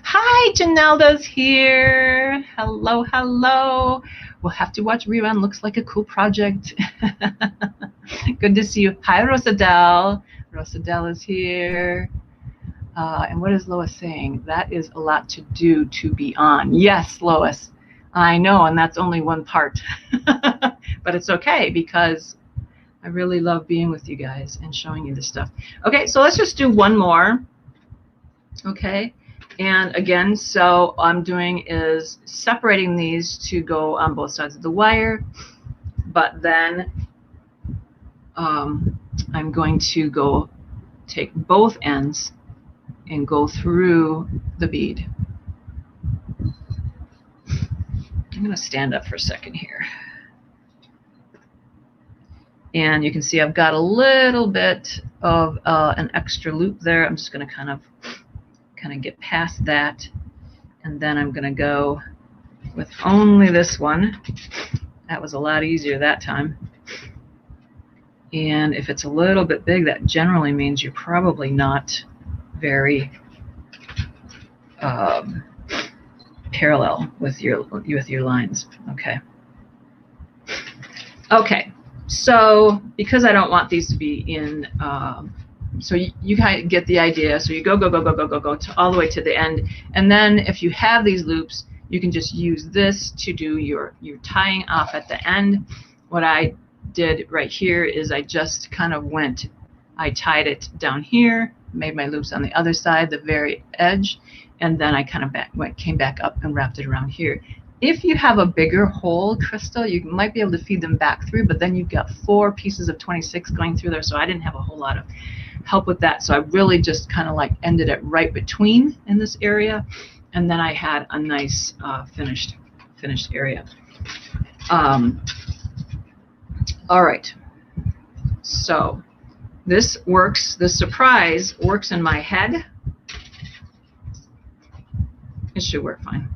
Hi, Janelda's here. Hello, hello. We'll have to watch rerun. Looks like a cool project. Good to see you. Hi, Rosadell. Rosadell is here. And what is Lois saying? That is a lot to do to be on. Yes, Lois, I know, and that's only one part. But it's okay, because I really love being with you guys and showing you this stuff. Okay, so let's just do one more. Okay, and again, so all I'm doing is separating these to go on both sides of the wire, but then I'm going to go take both ends and go through the bead. I'm going to stand up for a second here. And you can see I've got a little bit of an extra loop there. I'm just going to kind of get past that, and then I'm going to go with only this one. That was a lot easier that time. And if it's a little bit big, that generally means you're probably not very parallel with your lines. Okay. Okay. So because I don't want these to be in, so you kind of get the idea. So you go to all the way to the end, and then if you have these loops, you can just use this to do your tying off at the end. What I did right here is I just kind of I tied it down here, made my loops on the other side, the very edge, and then I kind of came back up and wrapped it around here. If you have a bigger hole, Crystal, you might be able to feed them back through, but then you've got 4 pieces of 26 going through there, so I didn't have a whole lot of help with that. So I really just kind of like ended it right between in this area, and then I had a nice finished area. All right, so this works, this surprise works in my head. It should work fine.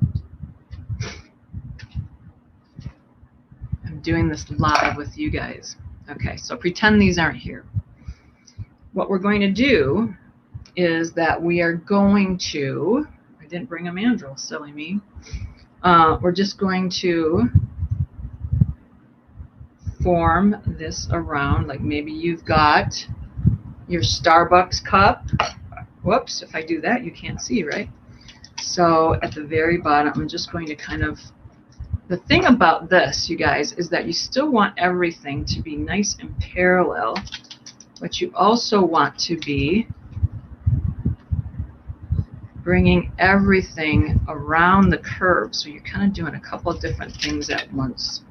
doing this live with you guys. Okay, so pretend these aren't here. What we're going to do is that we are going to, I didn't bring a mandrel, silly me. We're just going to form this around, like maybe you've got your Starbucks cup. Whoops, if I do that, you can't see, right? So at the very bottom, I'm just going to kind of, the thing about this, you guys, is that you still want everything to be nice and parallel, but you also want to be bringing everything around the curve. So you're kind of doing a couple of different things at once.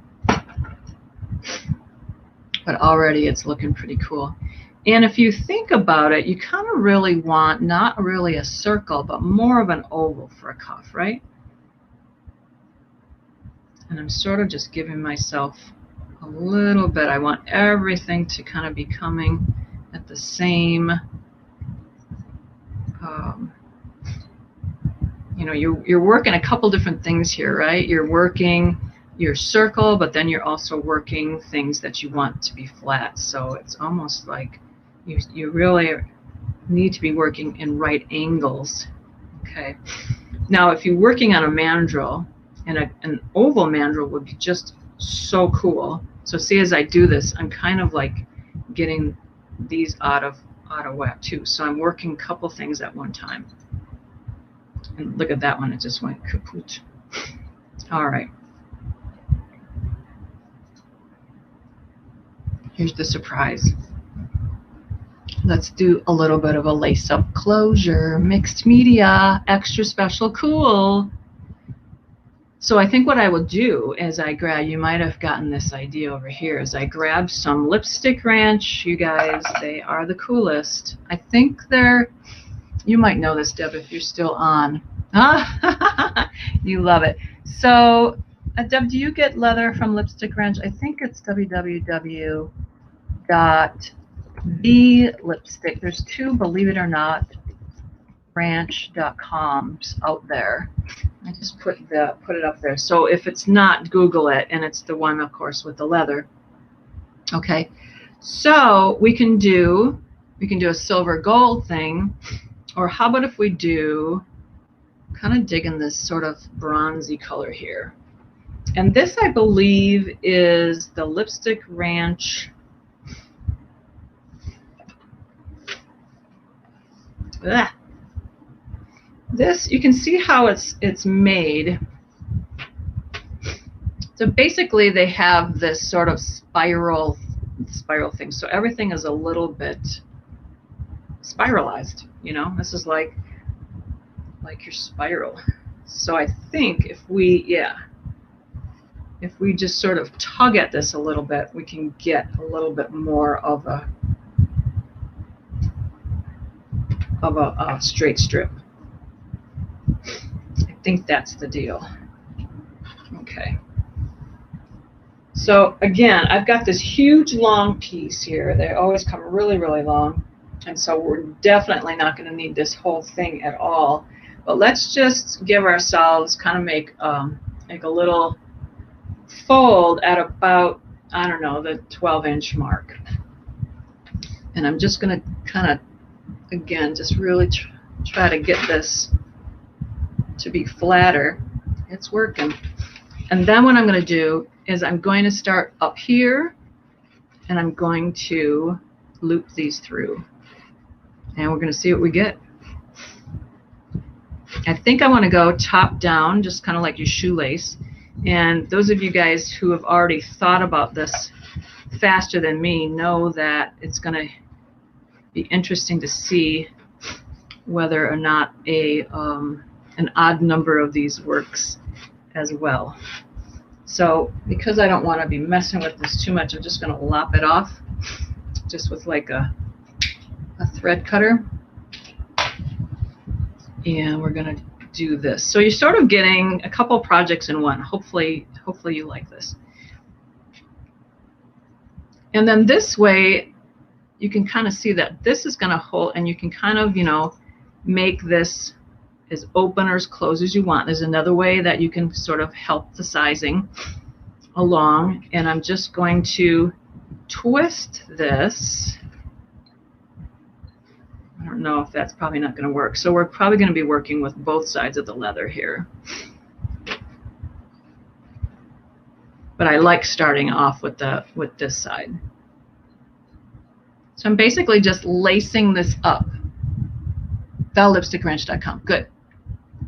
But already it's looking pretty cool. And if you think about it, you kind of really want not really a circle, but more of an oval for a cuff, right? And I'm sort of just giving myself a little bit. I want everything to kind of be coming at the same, you know, you're working a couple different things here, right? You're working your circle, but then you're also working things that you want to be flat. So it's almost like you really need to be working in right angles. Okay. Now, if you're working on a mandrel, and an oval mandrel would be just so cool. So see, as I do this, I'm kind of like getting these out of whack too. So I'm working a couple things at one time. And look at that one, it just went kaput. All right. Here's the surprise. Let's do a little bit of a lace-up closure, mixed media, extra special cool. So I think what I will do is you might have gotten this idea over here, is I grab some Lipstick Ranch. You guys, they are the coolest. I think you might know this, Deb, if you're still on. You love it. So, Deb, do you get leather from Lipstick Ranch? I think it's www.thelipstick. There's two, believe it or not, ranch.coms out there. I just put it up there. So if it's not, Google it, and it's the one, of course, with the leather. Okay, so we can do a silver gold thing, or how about if we do kind of dig in this sort of bronzy color here. And this, I believe, is the Lipstick Ranch. Ugh. This, you can see how it's made. So basically they have this sort of spiral thing. So everything is a little bit spiralized, you know. This is like your spiral. So I think if we just sort of tug at this a little bit, we can get a little bit more of a straight strip. I think that's the deal. Okay. So again, I've got this huge long piece here. They always come really, really long. And so we're definitely not going to need this whole thing at all. But let's just give ourselves, kind of make a little fold at about, I don't know, the 12-inch mark. And I'm just going to kind of, again, just really try to get this to be flatter. It's working. And then what I'm going to do is I'm going to start up here, and I'm going to loop these through. And we're going to see what we get. I think I want to go top down, just kind of like your shoelace. And those of you guys who have already thought about this faster than me know that it's going to be interesting to see whether or not an odd number of these works as well. So because I don't want to be messing with this too much, I'm just going to lop it off just with like a thread cutter. And we're going to do this. So you're sort of getting a couple projects in one. Hopefully you like this. And then this way, you can kind of see that this is going to hold, and you can kind of, you know, make this as open or as closed as you want. There's another way that you can sort of help the sizing. along, and I'm just going to twist this. I don't know if that's probably not going to work. So we're probably going to be working with both sides of the leather here. But I like starting off with this side. So I'm basically just lacing this up. ValLipstickWrench.com. Good.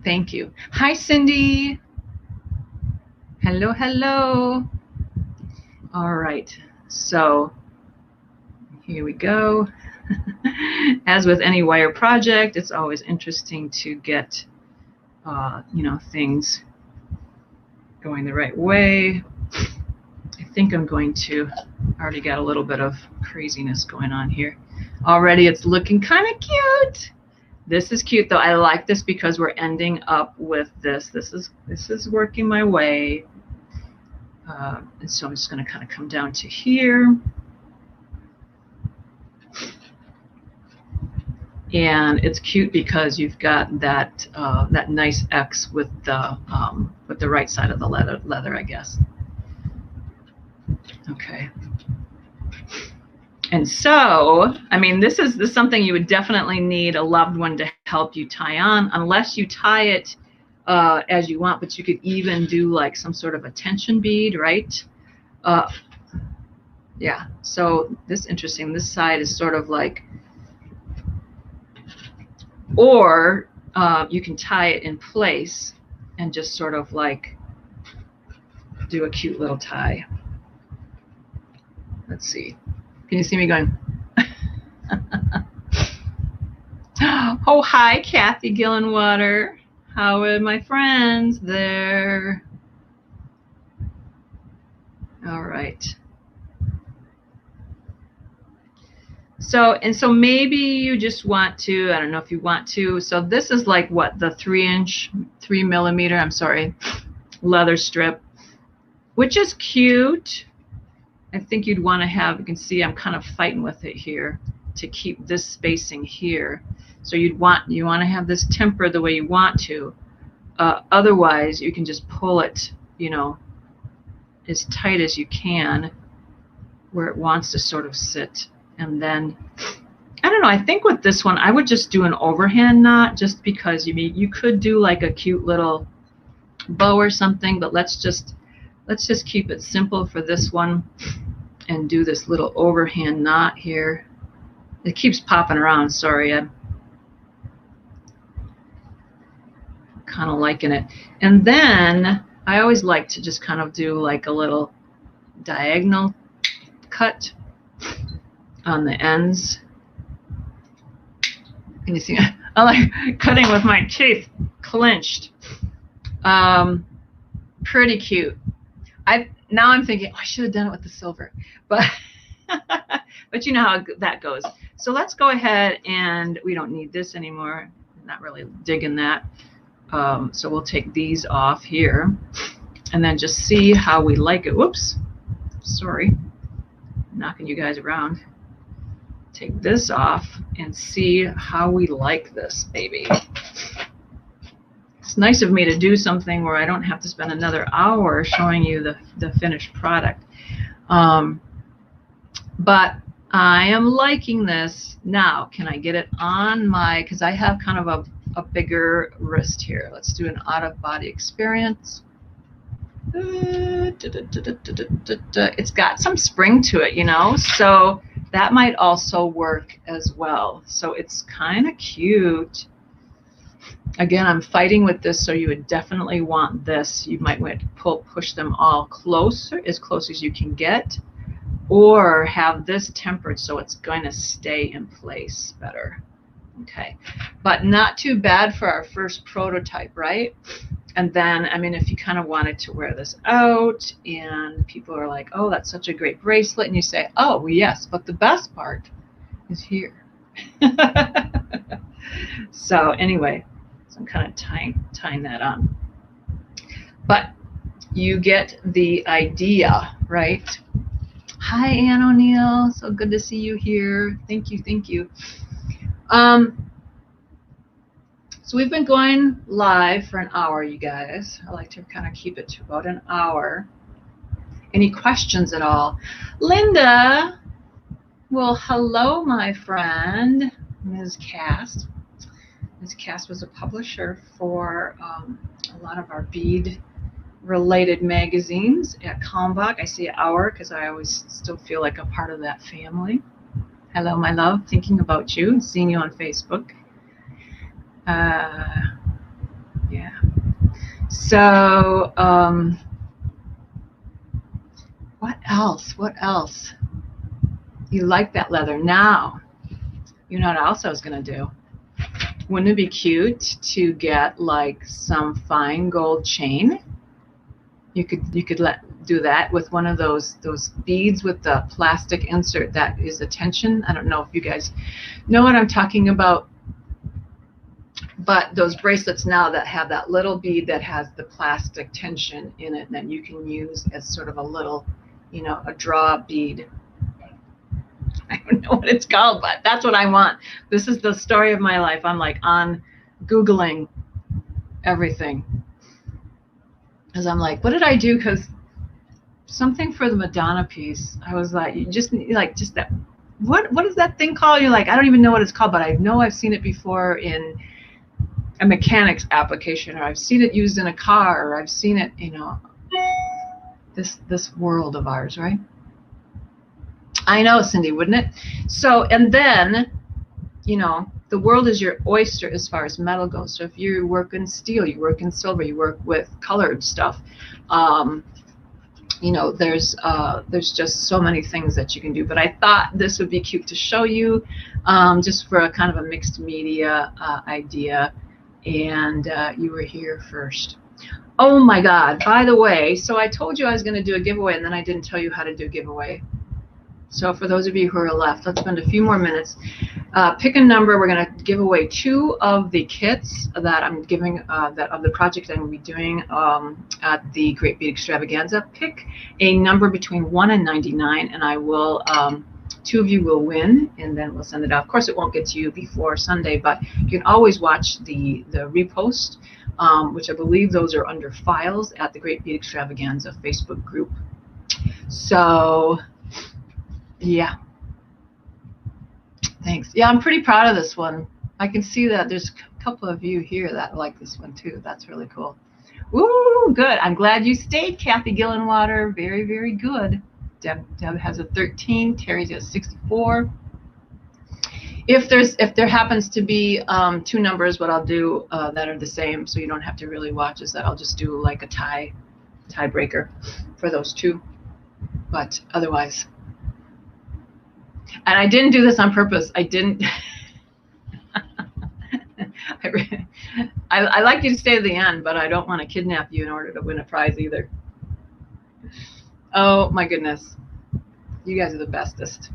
Thank you. Hi, Cindy. Hello, hello. All right. So here we go. As with any wire project, it's always interesting to get, things going the right way. I think I'm going to, already got a little bit of craziness going on here. Already it's looking kind of cute. This is cute though. I like this because we're ending up with this. This is working my way. And so I'm just going to kind of come down to here. And it's cute because you've got that that nice X with the right side of the leather, I guess. Okay. And so, I mean, this is something you would definitely need a loved one to help you tie on, unless you tie it as you want, but you could even do like some sort of a tension bead, right? Yeah, so this is interesting. This side is sort of like, or you can tie it in place and just sort of like do a cute little tie. Let's see. Can you see me going? Oh, hi, Kathy Gillenwater. How are my friends there? All right. So maybe you just want to, I don't know if you want to. So this is like what, the 3 millimeter, I'm sorry, leather strip, which is cute. I think you'd want to have, you can see I'm kind of fighting with it here to keep this spacing here. So you want to have this tempered the way you want to. Otherwise, you can just pull it, as tight as you can where it wants to sort of sit. And then, I don't know, I think with this one, I would just do an overhand knot just because you could do like a cute little bow or something, but let's just keep it simple for this one and do this little overhand knot here. It keeps popping around, sorry. I'm kind of liking it. And then I always like to just kind of do like a little diagonal cut on the ends. Can you see? I like cutting with my teeth clenched. Pretty cute. Now I'm thinking, oh, I should have done it with the silver, but but you know how that goes. So let's go ahead, and we don't need this anymore. I'm not really digging that. So we'll take these off here, and then just see how we like it. Whoops, sorry, knocking you guys around. Take this off and see how we like this baby. It's nice of me to do something where I don't have to spend another hour showing you the finished product. But I am liking this. Now, can I get it on my, because I have kind of a bigger wrist here. Let's do an out-of-body experience. It's got some spring to it, so that might also work as well. So it's kind of cute. Again, I'm fighting with this, so you would definitely want this. You might want to push them all closer, as close as you can get, or have this tempered so it's going to stay in place better. Okay, but not too bad for our first prototype, right? And then, I mean, if you kind of wanted to wear this out and people are like, oh, that's such a great bracelet, and you say, oh, well, yes, but the best part is here. So anyway, so I'm kind of tying that on. But you get the idea, right? Hi, Ann O'Neill. So good to see you here. Thank you, thank you. So we've been going live for an hour, you guys. I like to kind of keep it to about an hour. Any questions at all? Linda, well, hello, my friend, Ms. Cass. Ms. Cass was a publisher for a lot of our bead-related magazines at Kalmbach. I say our because I always still feel like a part of that family. Hello, my love. Thinking about you. Seeing you on Facebook. Yeah. So, what else? What else? You like that leather. Now, you know what else I was going to do? Wouldn't it be cute to get like some fine gold chain? You could do that with one of those beads with the plastic insert that is a tension. I don't know if you guys know what I'm talking about, but those bracelets now that have that little bead that has the plastic tension in it that you can use as sort of a little, you know, a draw bead. I don't know what it's called, but that's what I want. This is the story of my life. I'm like on Googling everything. Because I'm like, what did I do? Because something for the Madonna piece, I was like, you just like, just that, what is that thing called? You're like, I don't even know what it's called, but I know I've seen it before in a mechanics application, or I've seen it used in a car, or I've seen it, you know, this world of ours, right? I know, Cindy, wouldn't it? So, and then, you know, the world is your oyster as far as metal goes. So if you work in steel, you work in silver, you work with colored stuff, you know, there's just so many things that you can do. But I thought this would be cute to show you, just for a kind of a mixed media idea. And you were here first. Oh my God, by the way, so I told you I was going to do a giveaway, and then I didn't tell you how to do a giveaway. So for those of you who are left, let's spend a few more minutes. Pick a number. We're going to give away 2 of the kits that I'm giving, that of the project I'm going to be doing at the Great Bead Extravaganza. Pick a number between 1 and 99, and I will, 2 of you will win, and then we'll send it out. Of course, it won't get to you before Sunday, but you can always watch the repost, which I believe those are under files at the Great Bead Extravaganza Facebook group. So, yeah. Thanks. Yeah, I'm pretty proud of this one. I can see that there's a couple of you here that like this one too. That's really cool. Woo, good. I'm glad you stayed, Kathy Gillenwater. Very, very good. Deb has a 13. Terry's got 64. If there happens to be 2 numbers, what I'll do that are the same, so you don't have to really watch, is that I'll just do like a tiebreaker for those 2. But otherwise. And I didn't do this on purpose. I didn't. I like you to stay to the end, but I don't want to kidnap you in order to win a prize either. Oh my goodness. You guys are the bestest.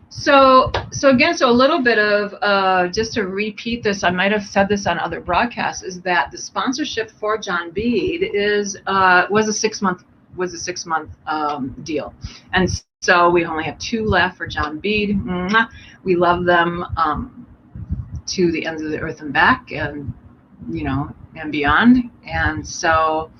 So again, so a little bit of, just to repeat this, I might have said this on other broadcasts, is that the sponsorship for John Bead was a 6-month deal. And so we only have 2 left for John Bead. We love them to the ends of the earth and back, and you know, and beyond. And so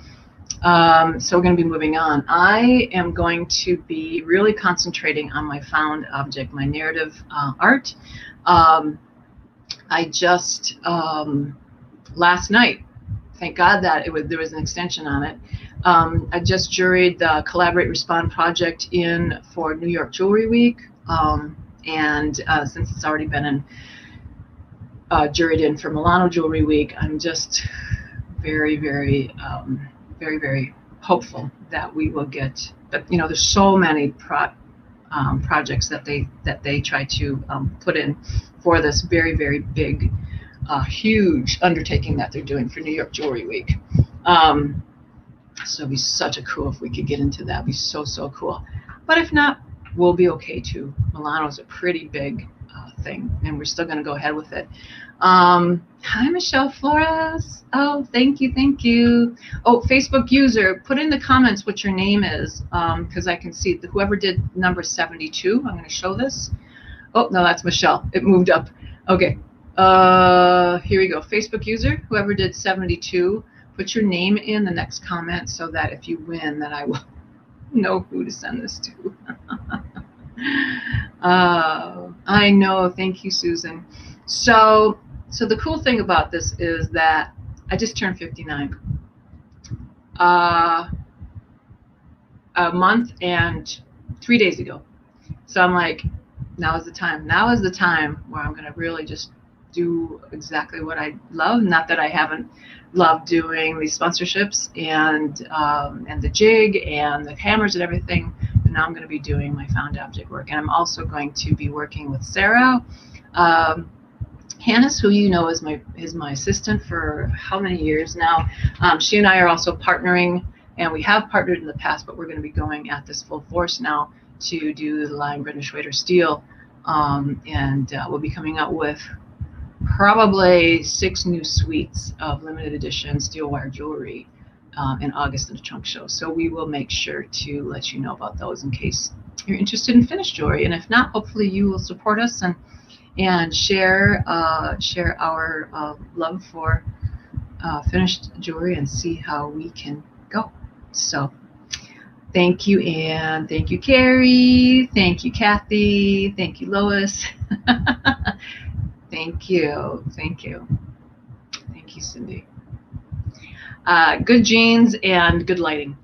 we're going to be moving on. I am going to be really concentrating on my found object, my narrative art. I just last night, thank God that there was an extension on it. I just juried the Collaborate Respond project in for New York Jewelry Week, and since it's already been in juried in for Milano Jewelry Week, I'm just very, very, very, very hopeful that we will get. But you know, there's so many projects that they try to put in for this very, very big, huge undertaking that they're doing for New York Jewelry Week. So it'd be such a cool if we could get into that. It'd be so cool. But if not, we'll be okay too. Milano's a pretty big thing, and we're still going to go ahead with it. Hi, Michelle Flores. Oh, thank you. Oh, Facebook user, put in the comments what your name is, because I can see whoever did number 72. I'm going to show this. Oh, no, that's Michelle. It moved up. Okay. Here we go. Facebook user, whoever did 72. Put your name in the next comment so that if you win, that I will know who to send this to. I know. Thank you, Susan. So the cool thing about this is that I just turned 59. A month and 3 days ago. So I'm like, now is the time. Now is the time where I'm going to really just do exactly what I love. Not that I haven't loved doing these sponsorships and the jig and the hammers and everything. But now I'm going to be doing my found object work. And I'm also going to be working with Sarah Hannes, who you know is my assistant for how many years now. She and I are also partnering, and we have partnered in the past, but we're going to be going at this full force now to do the line Brenda Schwader Steel, and we'll be coming out with probably 6 new suites of limited edition steel wire jewelry in August at the Trunk Show. So we will make sure to let you know about those in case you're interested in finished jewelry, and if not, hopefully you will support us and share our love for finished jewelry and see how we can go. So thank you, Anne. Thank you, Carrie. Thank you, Kathy. Thank you, Lois. Thank you. Thank you. Thank you, Cindy. Good jeans and good lighting.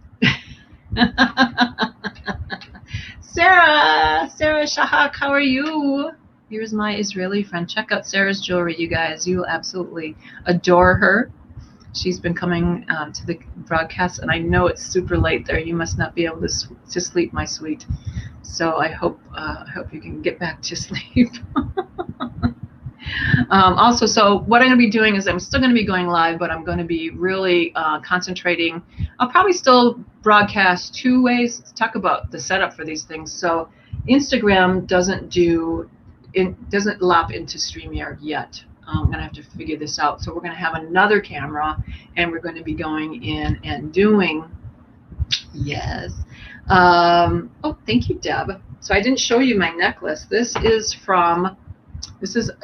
Sarah Shahak, how are you? Here's my Israeli friend. Check out Sarah's jewelry, you guys. You will absolutely adore her. She's been coming to the broadcast, and I know it's super late there. You must not be able to sleep, my sweet. So I hope you can get back to sleep. Also, so what I'm going to be doing is I'm still going to be going live, but I'm going to be really concentrating. I'll probably still broadcast 2 ways. Let's talk about the setup for these things. So Instagram doesn't lop into StreamYard yet. I'm going to have to figure this out. So we're going to have another camera, and we're going to be going in and doing, yes. Oh, thank you, Deb. So I didn't show you my necklace. This is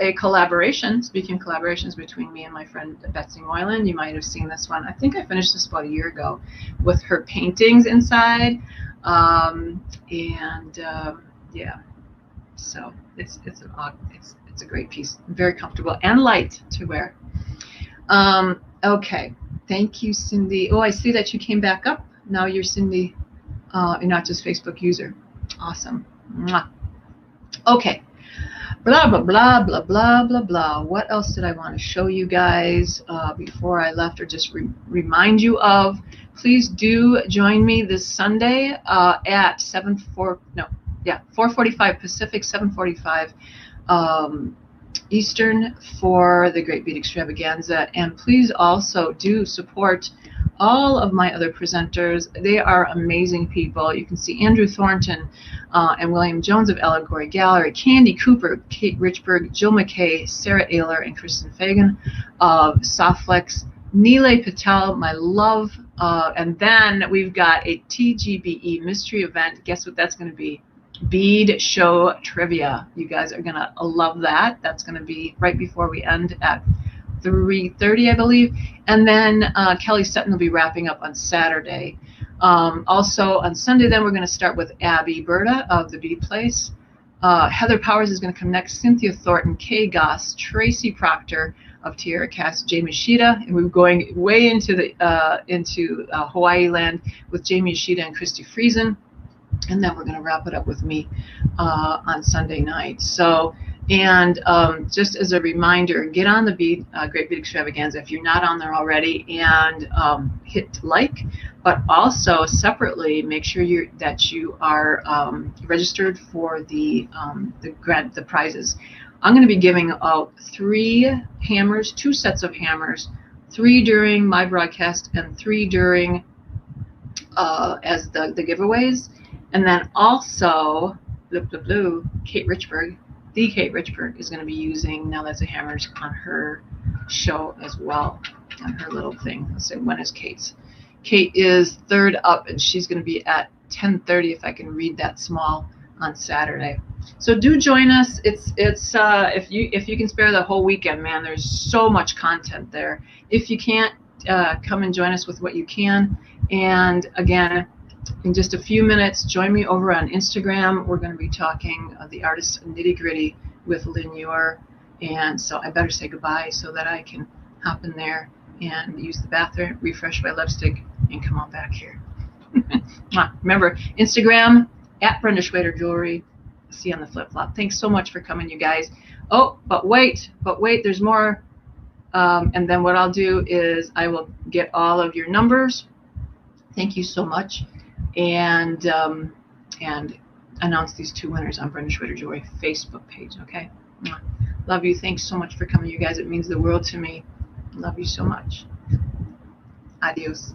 a collaboration, speaking of collaborations between me and my friend Betsy Moylan. You might have seen this one. I think I finished this about a year ago with her paintings inside. Yeah. So it's a great piece, very comfortable and light to wear. Okay, thank you, Cindy. Oh, I see that you came back up. Now you're Cindy, you're not just Facebook user. Awesome. Mwah. Okay. Blah blah blah blah blah blah blah. What else did I want to show you guys before I left, or just remind you of? Please do join me this Sunday at 4:45 Pacific, 7:45 Eastern for the Great Bead Extravaganza. And please also do support all of my other presenters. They are amazing people. You can see Andrew Thornton and William Jones of Allegory Gallery, Candy Cooper, Kate Richburg, Jill McKay, Sarah Ayler, and Kristen Fagan of Softflex, Neelay Patel, my love. And then we've got a TGBE mystery event. Guess what that's going to be? Bead Show Trivia. You guys are going to love that. That's going to be right before we end at 3:30, I believe. And then Kelly Sutton will be wrapping up on Saturday. Also on Sunday, then we're going to start with Abby Berta of the Bead Place. Heather Powers is going to come next. Cynthia Thornton, Kay Goss, Tracy Proctor of Tierra Cast, Jamie Yoshida, and we're going way into Hawaii land with Jamie Yoshida and Christy Friesen. And then we're going to wrap it up with me on Sunday night. So, and just as a reminder, get on the Great Bead Extravaganza if you're not on there already, and hit like. But also separately, make sure that you are registered for the prizes. I'm going to be giving out 3 hammers, 2 sets of hammers, 3 during my broadcast and 3 during as the giveaways. And then also, Kate Richburg, the Kate Richburg, is going to be using Now That's a Hammers on her show as well, on her little thing. Let's say, when is Kate's? Kate is 3rd up, and she's going to be at 10:30 if I can read that small on Saturday. So do join us. It's if you can spare the whole weekend, man, there's so much content there. If you can't, come and join us with what you can. And again, in just a few minutes, join me over on Instagram. We're going to be talking the artist's nitty gritty with Lynn Ure. And so I better say goodbye so that I can hop in there and use the bathroom, refresh my lipstick, and come on back here. Remember, Instagram, at Brenda Schwader Jewelry. See you on the flip flop. Thanks so much for coming, you guys. Oh, but wait, there's more. And then what I'll do is I will get all of your numbers. Thank you so much. And announce these 2 winners on Brenda Schwader Jewelry Facebook page, okay? Love you. Thanks so much for coming, you guys. It means the world to me. Love you so much. Adios.